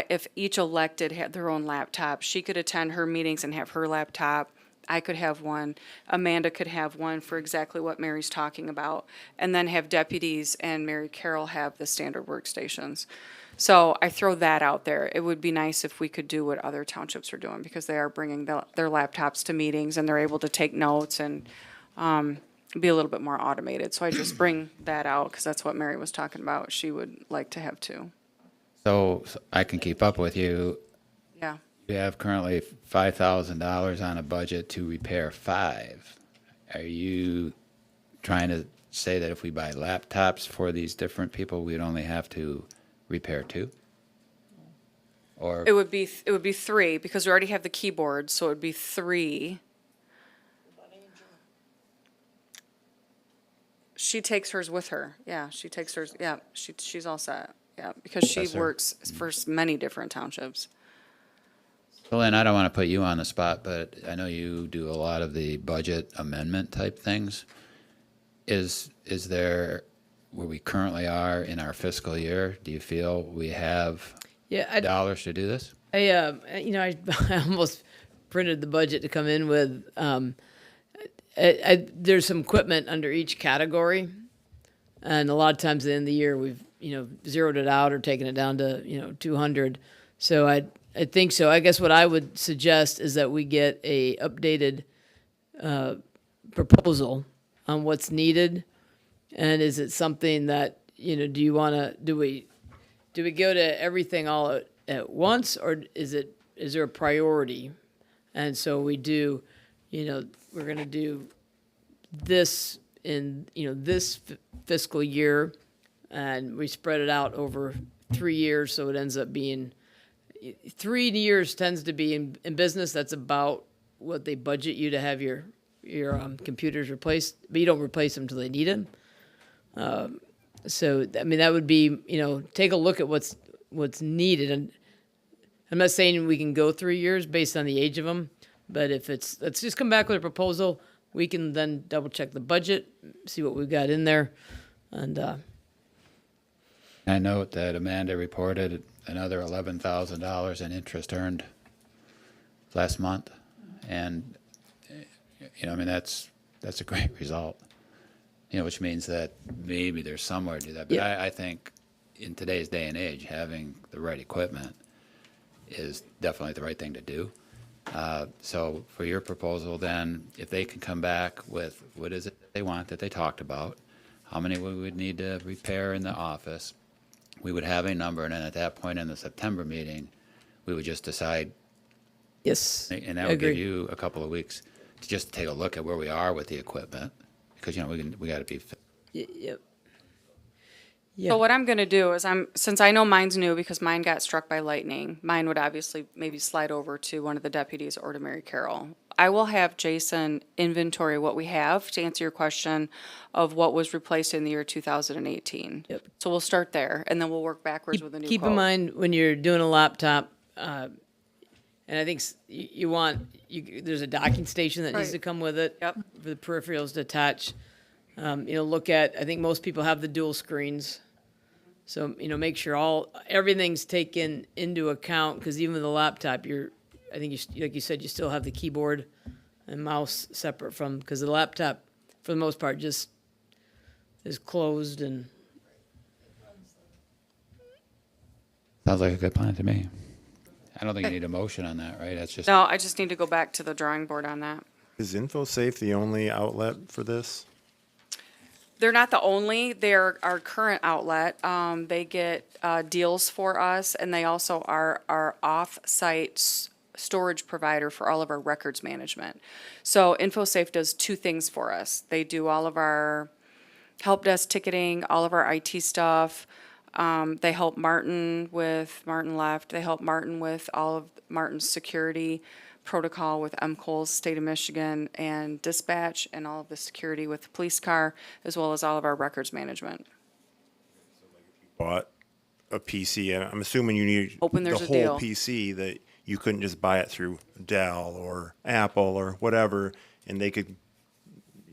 if each elected had their own laptop. She could attend her meetings and have her laptop. I could have one. Amanda could have one for exactly what Mary's talking about. And then have deputies and Mary Carroll have the standard workstations. So I throw that out there. It would be nice if we could do what other townships are doing, because they are bringing their laptops to meetings, and they're able to take notes and be a little bit more automated. So I just bring that out because that's what Mary was talking about. She would like to have too. So I can keep up with you. Yeah. You have currently $5,000 on a budget to repair 5. Are you trying to say that if we buy laptops for these different people, we'd only have to repair 2? Or It would be 3, because we already have the keyboard, so it would be 3. She takes hers with her. Yeah, she takes hers. Yeah, she's all set. Yeah, because she works for many different townships. So Lynn, I don't want to put you on the spot, but I know you do a lot of the budget amendment type things. Is there, where we currently are in our fiscal year, do you feel we have dollars to do this? I almost printed the budget to come in with. There's some equipment under each category, and a lot of times at the end of the year we've zeroed it out or taken it down to 200. So I think so. I guess what I would suggest is that we get a updated proposal on what's needed, and is it something that do we go to everything all at once, or is there a priority? And so we do, we're going to do this in this fiscal year, and we spread it out over 3 years, so it ends up being 3 years tends to be in business. That's about what they budget you to have your your computers replaced, but you don't replace them until they need them. So, I mean, that would be, take a look at what's needed. And I'm not saying we can go 3 years based on the age of them, but let's just come back with a proposal. We can then double check the budget, see what we've got in there. And I note that Amanda reported another $11,000 in interest earned last month. And, I mean, that's a great result, which means that maybe there's somewhere to do that. But Yeah. I think in today's day and age, having the right equipment is definitely the right thing to do. So for your proposal, then, if they can come back with what is it that they want that they talked about, how many we would need to repair in the office, we would have a number, and then at that point in the September meeting, we would just decide. yes, And that I would give agree. you a couple of weeks to just take a look at where we are with the equipment, because, we got to be. Yep. So what I'm gonna do is since I know mine's new because mine got struck by lightning, mine would obviously maybe slide over to one of the deputies or to Mary Carroll. I will have Jason inventory what we have to answer your question of what was replaced in the year 2018. Yep. So we'll start there and then we'll work backwards with a new Keep in quote. mind when you're doing a laptop, and I think there's a docking station that needs Right. to come with it. Yep. For the peripherals to attach. Look at, I think most people have the dual screens. So, make sure everything's taken into account, because even with the laptop, I think like you said, you still have the keyboard and mouse separate from, because the laptop, for the most part, just is closed and. Sounds like a good plan to me. I don't think you need a motion on that, right? That's just. No, I just need to go back to the drawing board on that. Is InfoSafe the only outlet for this? They're not the only, they're our current outlet. They get deals for us, and they also are our off-site storage provider for all of our records management. So InfoSafe does two things for us. They do all of our help desk ticketing, all of our IT stuff. They help Martin left. They help Martin with all of Martin's security protocol with MCOL's State of Michigan and dispatch, and all of the security with the police car, as well as all of our records management. Bought a PC, and I'm assuming you need Hoping the there's a whole deal. PC, that you couldn't just buy it through Dell or Apple or whatever, and they could,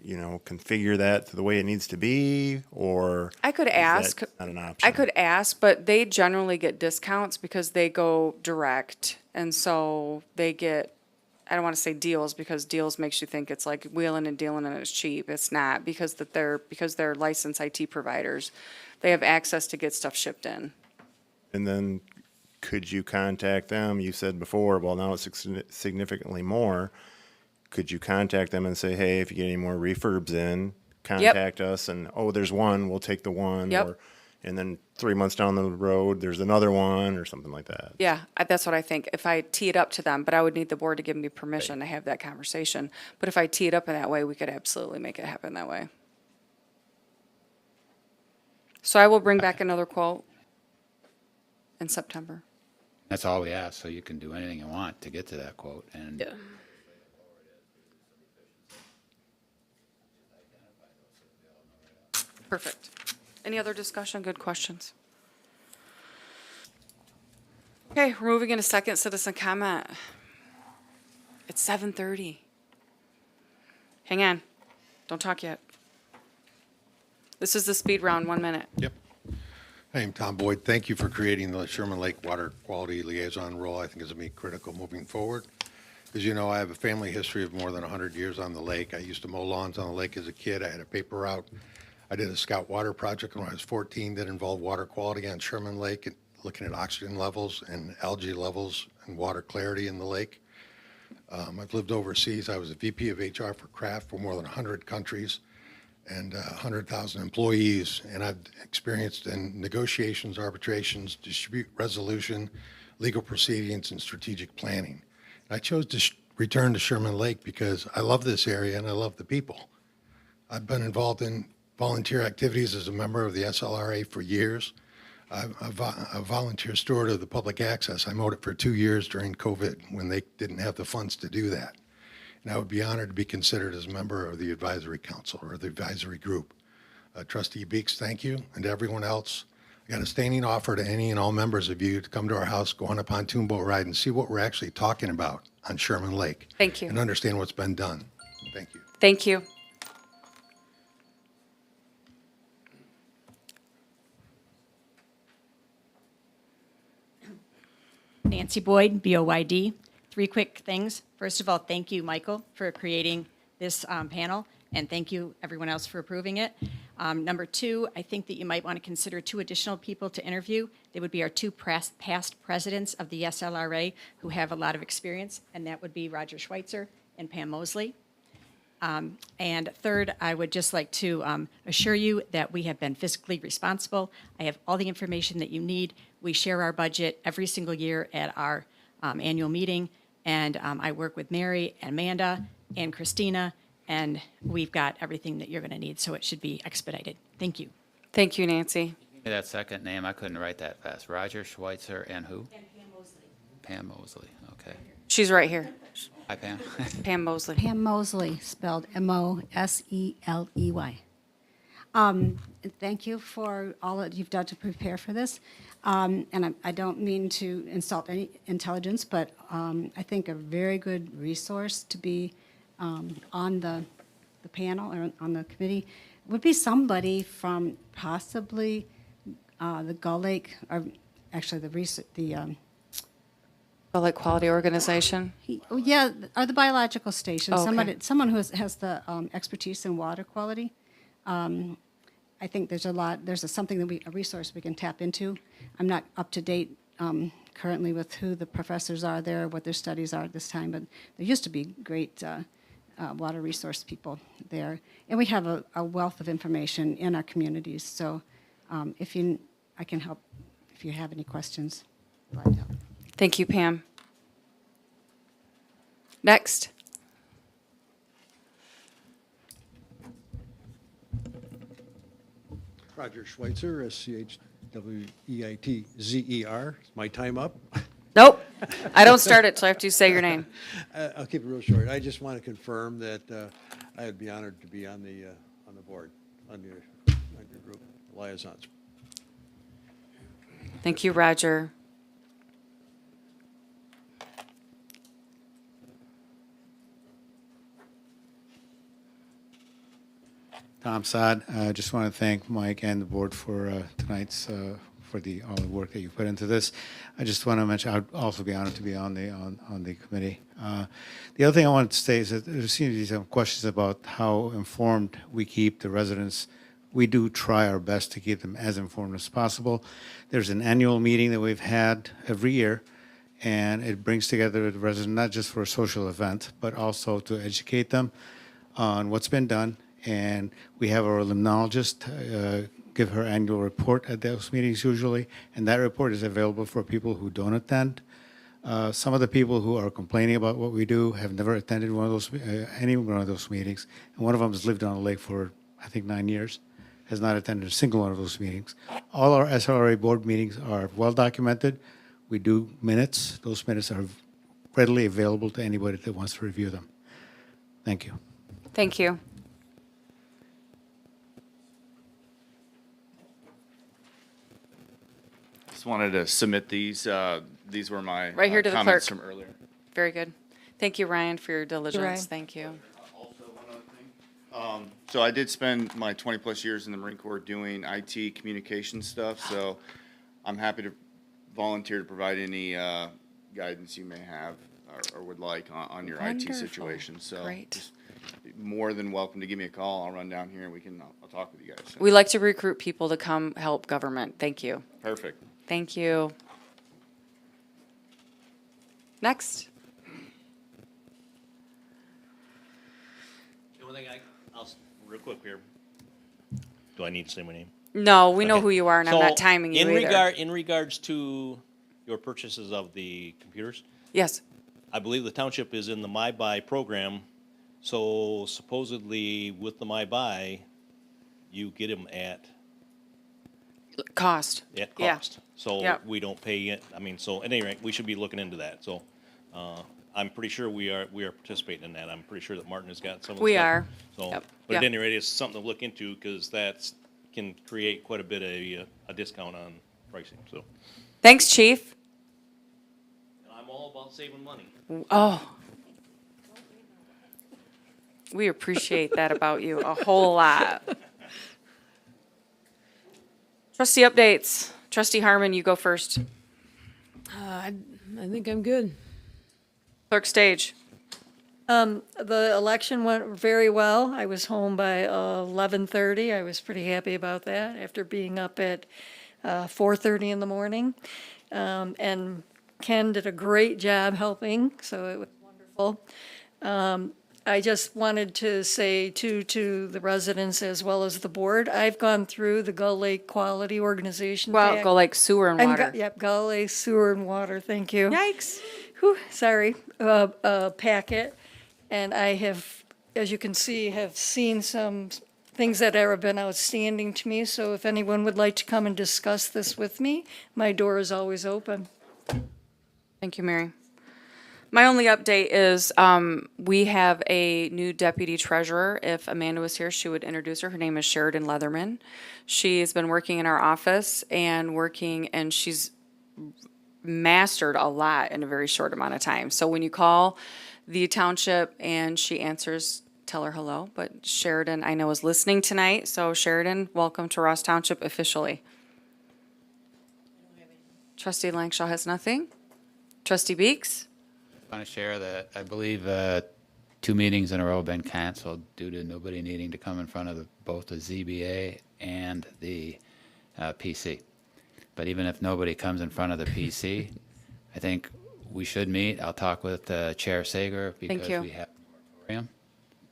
configure that to the way it needs to be, or I could is that ask. not an option? I could ask, but they generally get discounts because they go direct, and so they get. I don't want to say deals, because deals makes you think it's like wheeling and dealing and it's cheap. It's not, because they're licensed IT providers. They have access to get stuff shipped in. And then could you contact them? You said before, well, now it's significantly more. Could you contact them and say, hey, if you get any more refurbs in, contact us, and, oh, there's one, we'll take the one. Yep. And then 3 months down the road, there's another one, or something like that. Yeah, that's what I think. If I tee it up to them, but I would need the board to give me permission to have that conversation. But if I tee it up in that way, we could absolutely make it happen that way. So I will bring back another quote in September. That's all we ask, so you can do anything you want to get to that quote. And Yeah. Perfect. Any other discussion? Good questions. Okay, we're moving into second citizen comment. It's 7:30. Hang on. Don't talk yet. This is the speed round, 1 minute. Yep. Hi, I'm Tom Boyd. Thank you for creating the Sherman Lake Water Quality Liaison role. I think it's going to be critical moving forward. As you know, I have a family history of more than 100 years on the lake. I used to mow lawns on the lake as a kid. I had a paper route. I did a scout water project when I was 14 that involved water quality on Sherman Lake, and looking at oxygen levels and algae levels and water clarity in the lake. I've lived overseas. I was a VP of HR for Kraft for more than 100 countries and 100,000 employees. And I've experienced in negotiations, arbitrations, dispute resolution, legal proceedings, and strategic planning. And I chose to return to Sherman Lake because I love this area and I love the people. I've been involved in volunteer activities as a member of the SLRA for years. I'm a volunteer steward of the public access. I mowed it for 2 years during COVID when they didn't have the funds to do that. and I would be honored to be considered as a member of the advisory council or the advisory group. Trustee Beeks, thank you, and to everyone else. I got a standing offer to any and all members of you to come to our house, go on a pontoon boat ride, and see what we're actually talking about on Sherman Lake. Thank you. And understand what's been done. Thank you. Thank you. Nancy Boyd, BOYD. Three quick things. First of all, thank you, Michael, for creating this panel, and thank you, everyone else, for approving it. Number two, I think that you might want to consider 2 additional people to interview. They would be our 2 past presidents of the SLRA who have a lot of experience, and that would be Roger Schweitzer and Pam Mosley. And third, I would just like to assure you that we have been fiscally responsible. I have all the information that you need. We share our budget every single year at our annual meeting, and I work with Mary and Amanda and Christina, and we've got everything that you're going to need, so it should be expedited. Thank you. Thank you, Nancy. That second name, I couldn't write that fast. Roger Schweitzer and who? And Pam Mosley. Pam Mosley, okay. She's right here. Hi, Pam. Pam Mosley. Pam Mosley, spelled Mosley. Thank you for all that you've done to prepare for this. And I don't mean to insult any intelligence, but I think a very good resource to be on the panel or on the committee would be somebody from possibly the Gull Lake, or actually the Like Quality Organization. or the biological station. Oh, okay. Someone who has the expertise in water quality. I think there's something that a resource we can tap into. I'm not up to date currently with who the professors are there, what their studies are at this time, but there used to be great water resource people there. And we have a wealth of information in our communities. So I can help if you have any questions. Glad to help. Thank you, Pam. Next. Roger Schweitzer, SCHWEITZER. Is my time up? Nope. I don't start it, so I have to say your name. I'll keep it real short. I just want to confirm that I would be honored to be on the board, on your group, liaisons. Thank you, Roger. Tom Sod, I just want to thank Mike and the board for tonight's, for all the work that you put into this. I just want to mention, I'd also be honored to be on the committee. The other thing I wanted to say is that there seems to be some questions about how informed we keep the residents. We do try our best to keep them as informed as possible. There's an annual meeting that we've had every year, and it brings together the residents, not just for a social event, but also to educate them on what's been done. And we have our limnologist give her annual report at those meetings usually, and that report is available for people who don't attend. Some of the people who are complaining about what we do have never attended any one of those meetings, and one of them has lived on the lake for, I think, 9 years, has not attended a single one of those meetings. All our SLRA board meetings are well documented. We do minutes. Those minutes are readily available to anybody that wants to review them. Thank you. Thank you. Just wanted to submit these. These were my Right here to the comments clerk. from earlier. Very good. Thank you, Ryan, for your diligence. Ryan. Thank you. Also, one other thing. So I did spend my 20-plus years in the Marine Corps doing IT communication stuff, so I'm happy to volunteer to provide any guidance you may have or would like on your Wonderful. IT situation. So Great. just more than welcome to give me a call. I'll run down here and I'll talk with you guys. We like to recruit people to come help government. Thank you. Perfect. Thank you. Next. The only thing real quick here. Do I need to say my name? No, we know Okay. who you are, and I'm So, not timing you either. In regards to your purchases of the computers, Yes. I believe the township is in the My Buy program, so supposedly with the My Buy, you get them at Cost. Yeah. cost. So Yeah. we don't pay it, so at any rate, we should be looking into that, so, I'm pretty sure we are participating in that. I'm pretty sure that Martin has got some of the We stuff. are. So, Yep. but Yep. at any rate, it's something to look into because can create quite a bit of a discount on pricing, so. Thanks, Chief. And I'm all about saving money. Oh. We appreciate that about you a whole lot. Trustee updates. Trustee Harmon, you go first. I think I'm good. Clerk Stage. The election went very well. I was home by 11:30. I was pretty happy about that after being up at 4:30 in the morning. And Ken did a great job helping, so it was wonderful. I just wanted to say to the residents as well as the board, I've gone through the Gull Lake Quality Organization. Well, go like sewer and water. Yep, Gull Lake Sewer and Water, thank you. Yikes. Whew, sorry, packet. And I have, as you can see, have seen some things that have been outstanding to me. So if anyone would like to come and discuss this with me, my door is always open. Thank you, Mary. My only update is we have a new deputy treasurer. If Amanda was here, she would introduce her. Her name is Sheridan Leatherman. She's been working in our office and she's mastered a lot in a very short amount of time. So when you call the township and she answers, tell her hello. But Sheridan, I know, is listening tonight. So Sheridan, welcome to Ross Township officially. Trustee Langshaw has nothing. Trustee Beeks? I want to share that I believe 2 meetings in a row have been canceled due to nobody needing to come in front of both the ZBA and the PC. But even if nobody comes in front of the PC, I think we should meet. I'll talk with Chair Sager because you. we have moratorium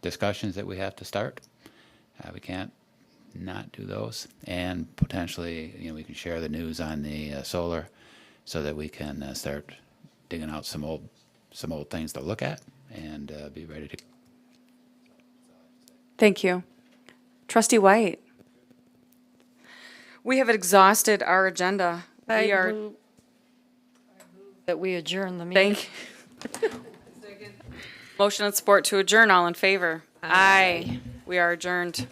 discussions that we have to start. We can't not do those. And potentially, we can share the news on the solar so that we can start digging out some old things to look at and be ready to. Thank you. Trustee White? We have exhausted our agenda. We are. That we adjourn the meeting. Thank Motion and support to adjourn. All in favor? Aye. We are adjourned.